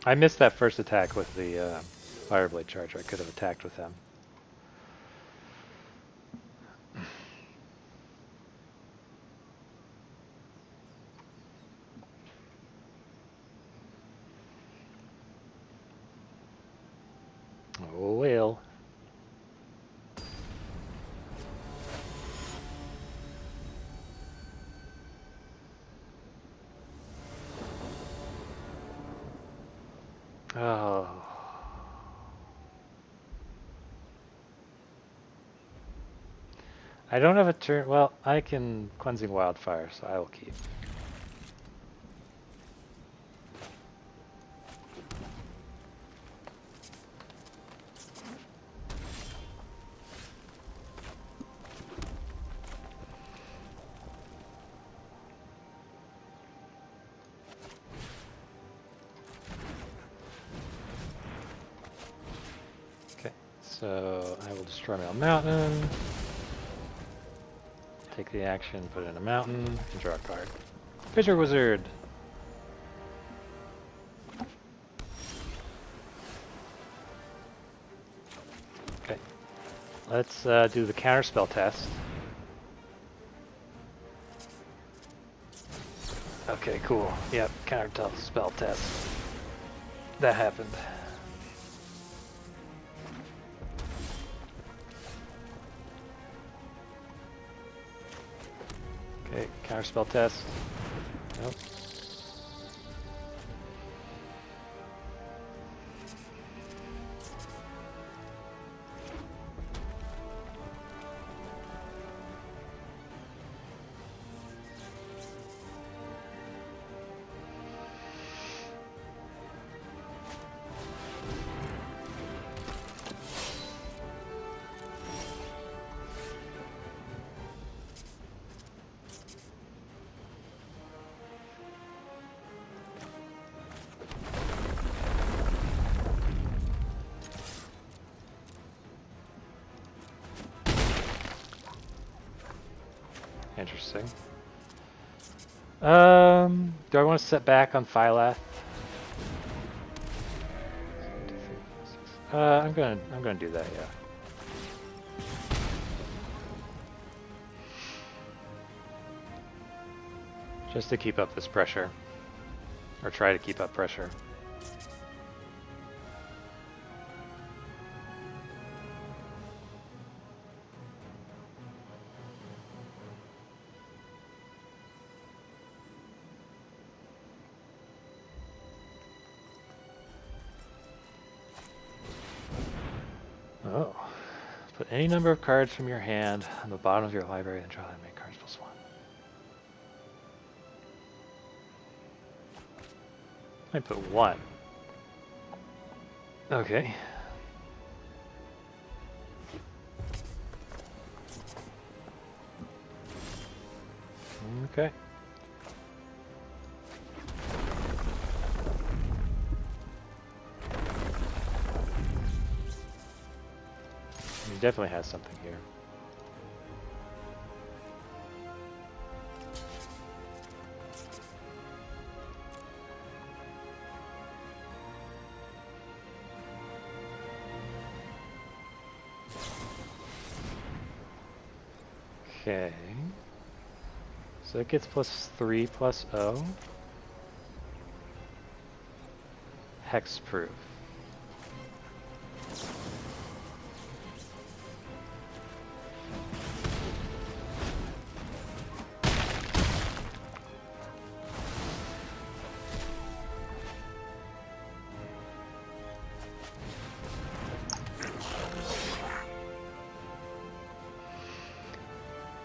I missed that first attack with the Fireblade Charger. I could have attacked with him. Oh well. Oh. I don't have a turn. Well, I can Cleansing Wildfire, so I will keep. So I will destroy my mountain, take the action, put it in a mountain, and draw a card. Fissure Wizard! Okay, let's do the counterspell test. Okay, cool. Yep, counterspell test. That happened. Okay, counterspell test. Nope. Interesting. Do I want to set back on Phylath? I'm gonna do that, yeah. Just to keep up this pressure. Or try to keep up pressure. Oh. Put any number of cards from your hand on the bottom of your library and draw that many cards plus one. I put one. Okay. Okay. He definitely has something here. Okay. So it gets +3 plus O. Hexproof.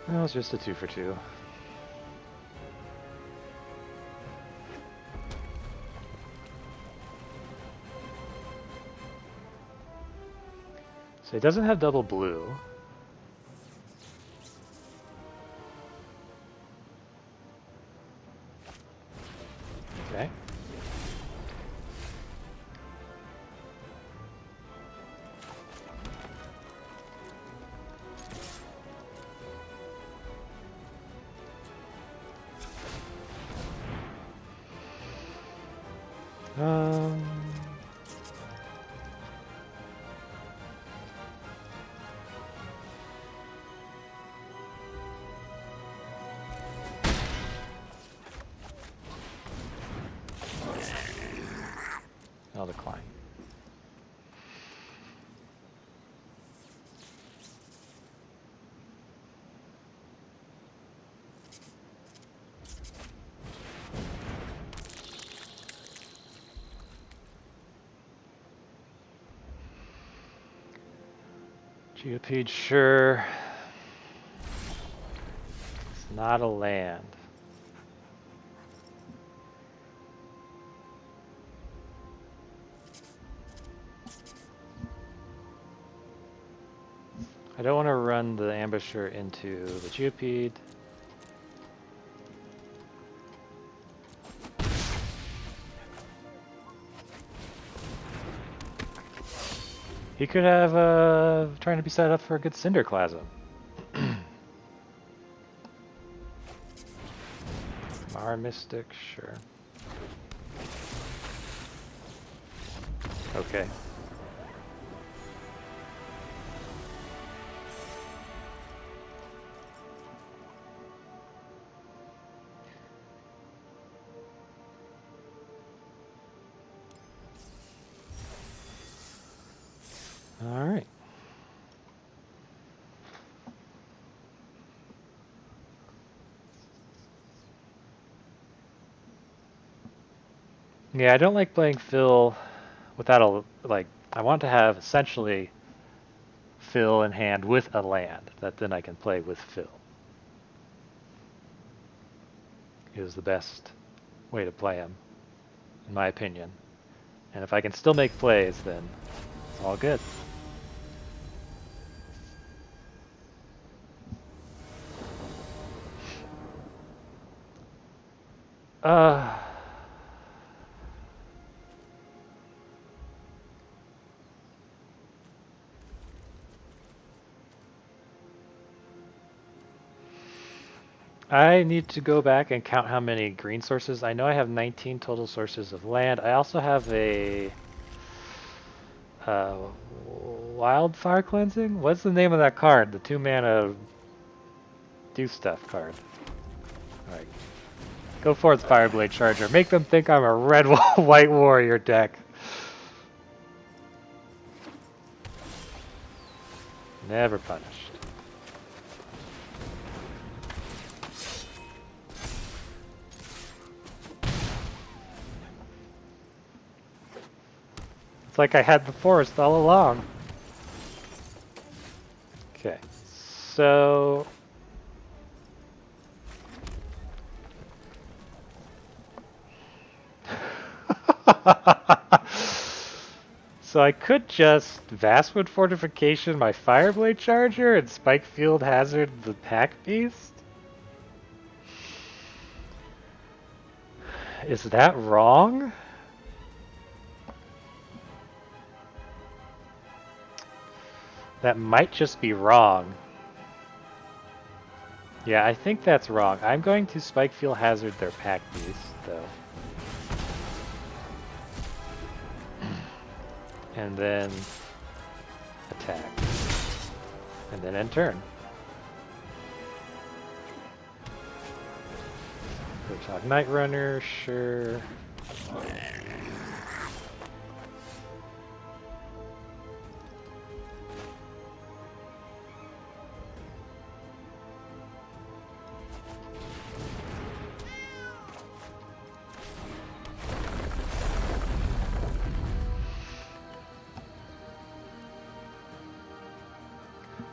Well, it's just a 2 for 2. So he doesn't have double blue. Okay. I'll decline. Geopede, sure. It's not a land. I don't want to run the ambusher into the Geopede. He could have trying to be set up for a good Cinderclasm. Mar Mystic, sure. Okay. All right. Yeah, I don't like playing Phyl without a, like, I want to have essentially Phyl in hand with a land that then I can play with Phyl. Is the best way to play him, in my opinion. And if I can still make plays, then it's all good. I need to go back and count how many green sources. I know I have 19 total sources of land. I also have a wildfire cleansing? What's the name of that card? The 2-mana do stuff card. Alright. Go forth, Fireblade Charger. Make them think I'm a red white warrior deck. Never punished. It's like I had the forest all along. Okay, so... So I could just Vastwood Fortification my Fireblade Charger and Spikefield Hazard the Pack Beast? Is that wrong? That might just be wrong. Yeah, I think that's wrong. I'm going to Spikefield Hazard their Pack Beast, though. And then attack. And then end turn. Talk Night Runner, sure.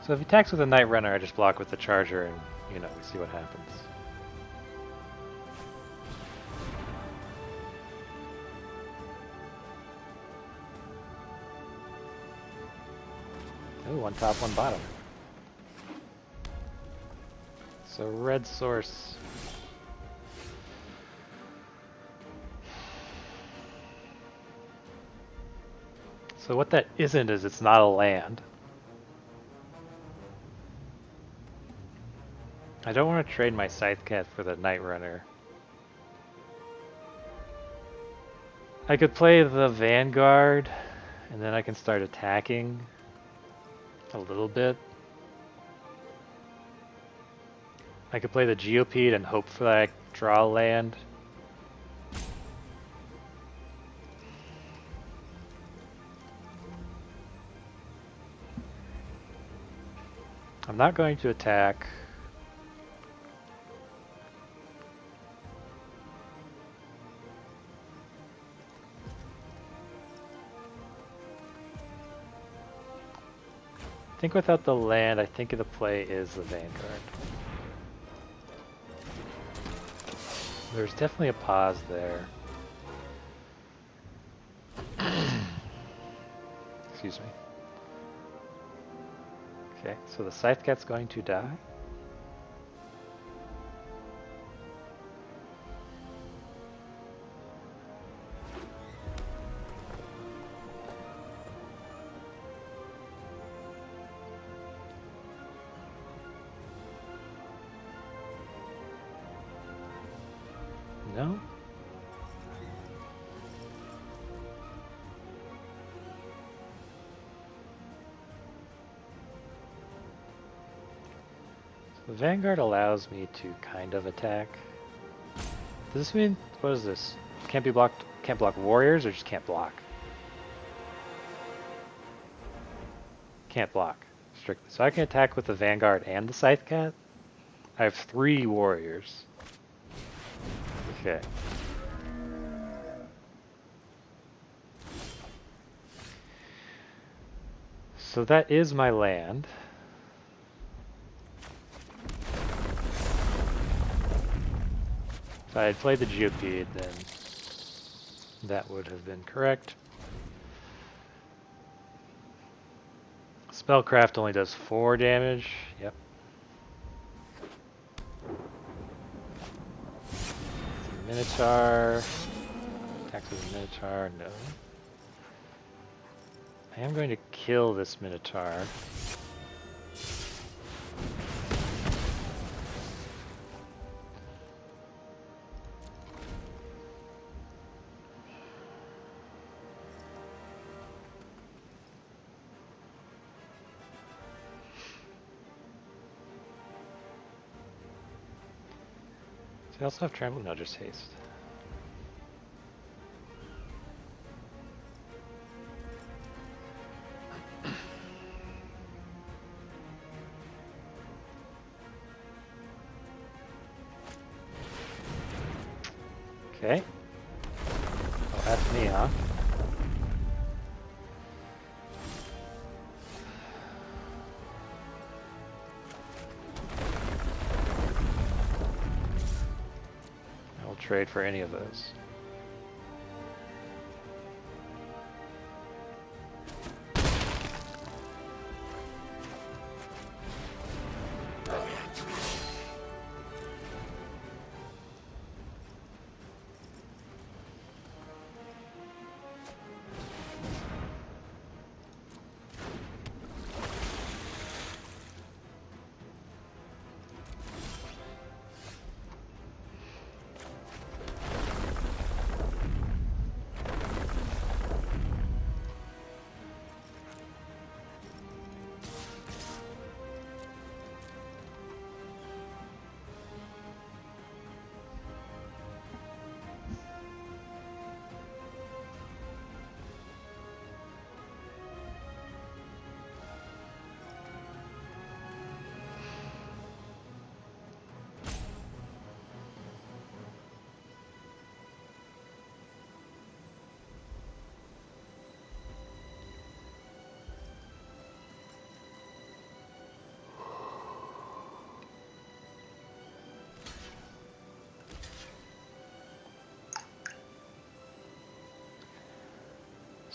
So if he attacks with a Night Runner, I just block with the Charger and, you know, we see what happens. Ooh, one top, one bottom. So red source. So what that isn't is it's not a land. I don't want to trade my Scythecat for the Night Runner. I could play the Vanguard, and then I can start attacking a little bit. I could play the Geopede and hope for that I draw a land. I'm not going to attack. I think without the land, I think the play is the Vanguard. There's definitely a pause there. Excuse me. Okay, so the Scythecat's going to die. No? So the Vanguard allows me to kind of attack. Does this mean, what is this? Can't be blocked, can't block warriors or just can't block? Can't block, strictly. So I can attack with the Vanguard and the Scythecat? I have 3 warriors. Okay. So that is my land. If I had played the Geopede, then that would have been correct. Spellcraft only does 4 damage. Yep. Minotaur. Attacks with a Minotaur, no. I am going to kill this Minotaur. Do they also have trample? No, just haste. Okay. Oh, that's me, huh? I will trade for any of those.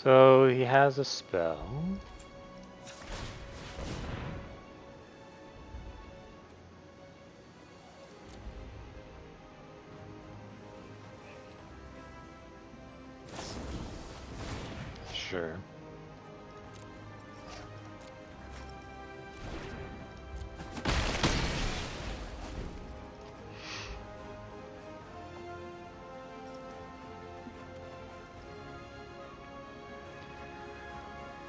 So he has a spell. Sure.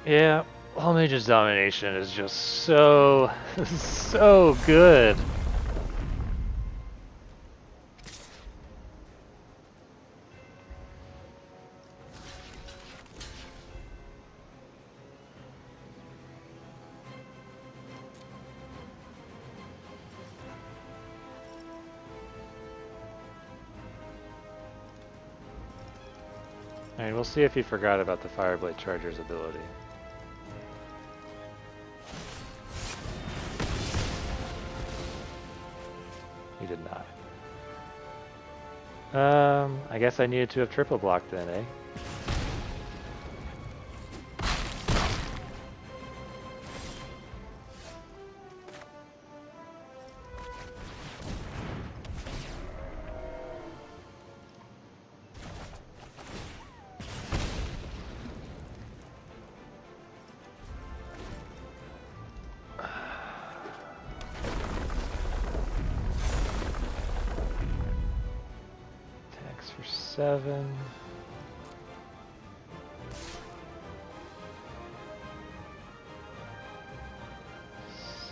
Yeah, All Mage's Domination is just so, so good. I mean, we'll see if he forgot about the Fireblade Charger's ability. He did not. I guess I needed to have triple blocked then, eh? Attacks for 7.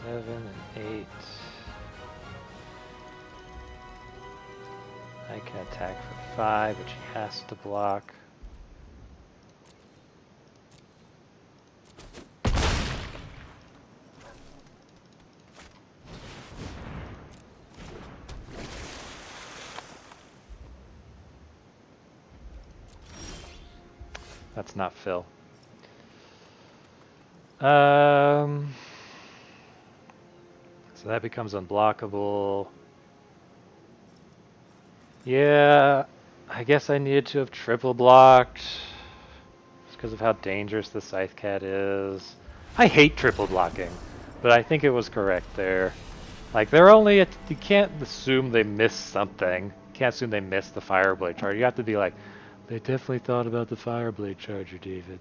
Seven and 8. I can attack for 5, which he has to block. That's not Phyl. So that becomes unblockable. Yeah, I guess I needed to have triple blocked. Just because of how dangerous the Scythecat is. I hate triple blocking, but I think it was correct there. Like, they're only, you can't assume they missed something. You can't assume they missed the Fireblade Charger. You have to be like, they definitely thought about the Fireblade Charger, David.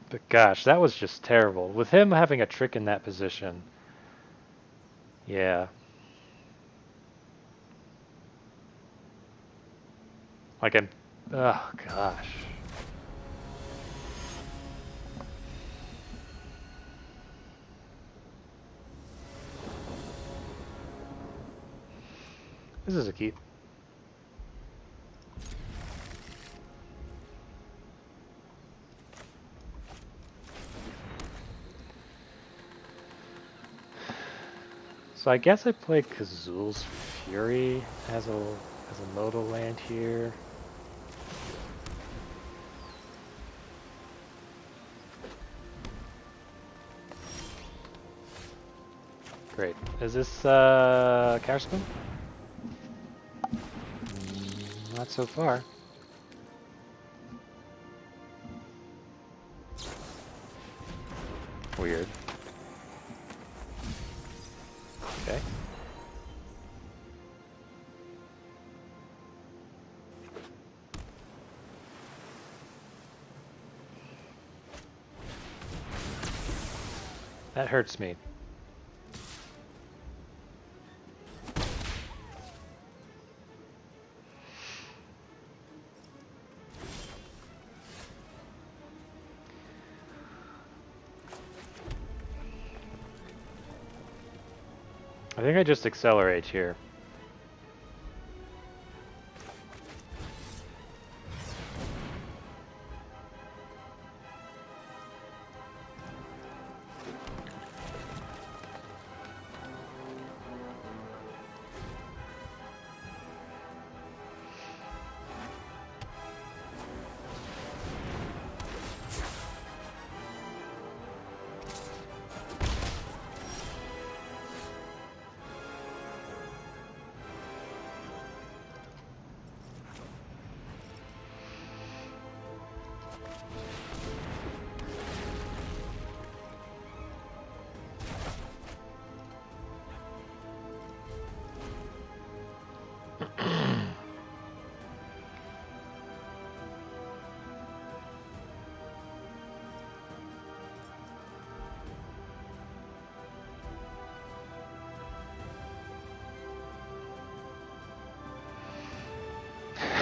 But gosh, that was just terrible. With him having a trick in that position. Yeah. Like I'm, oh gosh. This is a keep. So I guess I play Kazuul's Fury as a modal land here. Great. Is this counterspell? Not so far. Weird. Okay. That hurts me. I think I just accelerate here.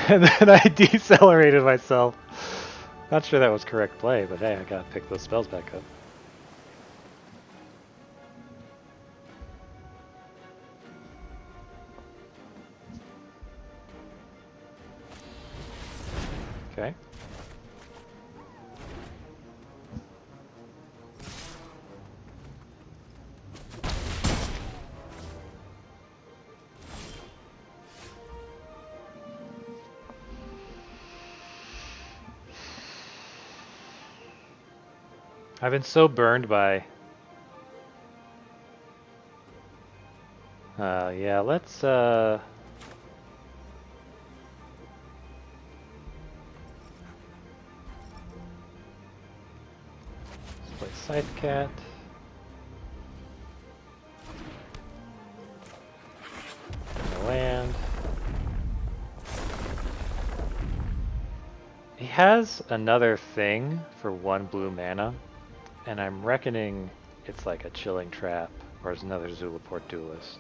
And then I decelerated myself. Not sure that was correct play, but hey, I gotta pick those spells back up. Okay. I've been so burned by... yeah, let's play Scythecat. Land. He has another thing for 1 blue mana, and I'm reckoning it's like a chilling trap, or it's another Zulaport duelist.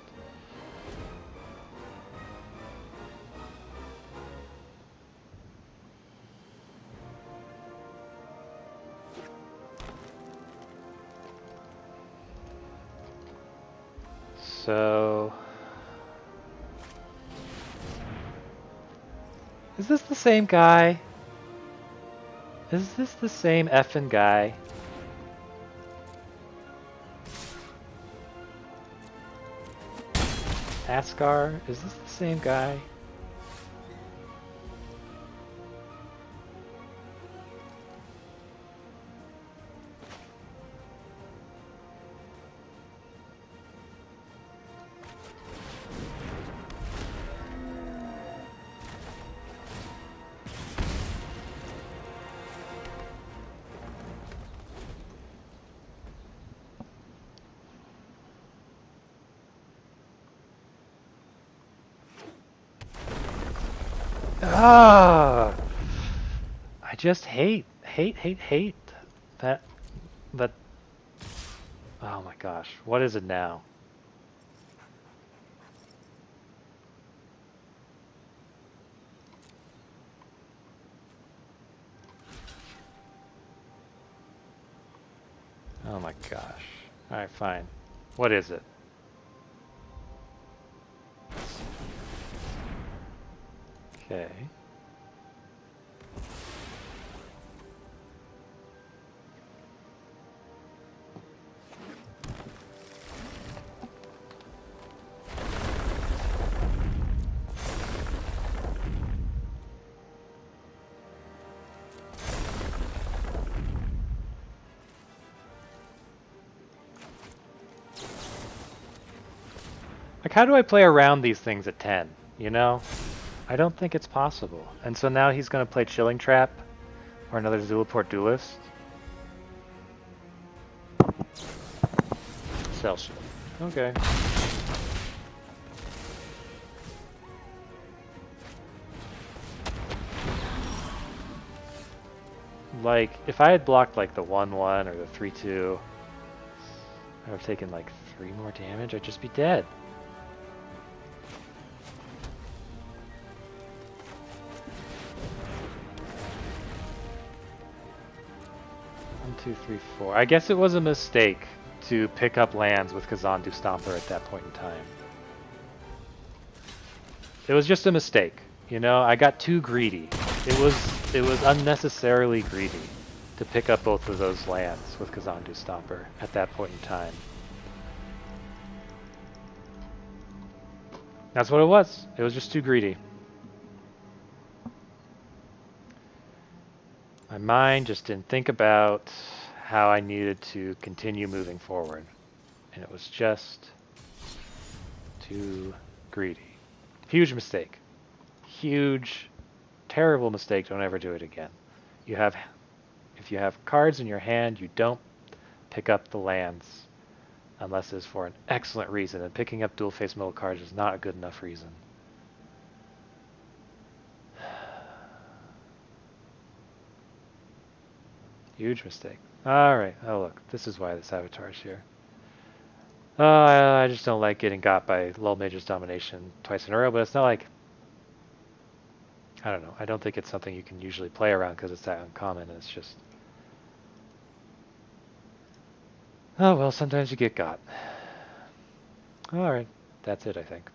So... is this the same guy? Is this the same effing guy? Askar? Is this the same guy? Ah! I just hate that. Oh my gosh, what is it now? Oh my gosh. Alright, fine. What is it? Okay. Like, how do I play around these things at 10, you know? I don't think it's possible. And so now he's going to play Chilling Trap or another Zulaport Duelist. Cell Shield. Okay. Like, if I had blocked like the 1-1 or the 3-2, I would have taken like 3 more damage, I'd just be dead. 1, 2, 3, 4. I guess it was a mistake to pick up lands with Kazuul Stomper at that point in time. It was just a mistake, you know. I got too greedy. It was unnecessarily greedy to pick up both of those lands with Kazuul Stomper at that point in time. That's what it was. It was just too greedy. My mind just didn't think about how I needed to continue moving forward. And it was just too greedy. Huge mistake. Huge, terrible mistake. Don't ever do it again. If you have cards in your hand, you don't pick up the lands unless it's for an excellent reason. And picking up dual face middle cards is not a good enough reason. Huge mistake. Alright, oh look, this is why the Saboteur's here. I just don't like getting got by Lull Mage's Domination twice in a row, but it's not like... I don't know, I don't think it's something you can usually play around because it's that uncommon, and it's just... Oh well, sometimes you get got. Alright, that's it I think.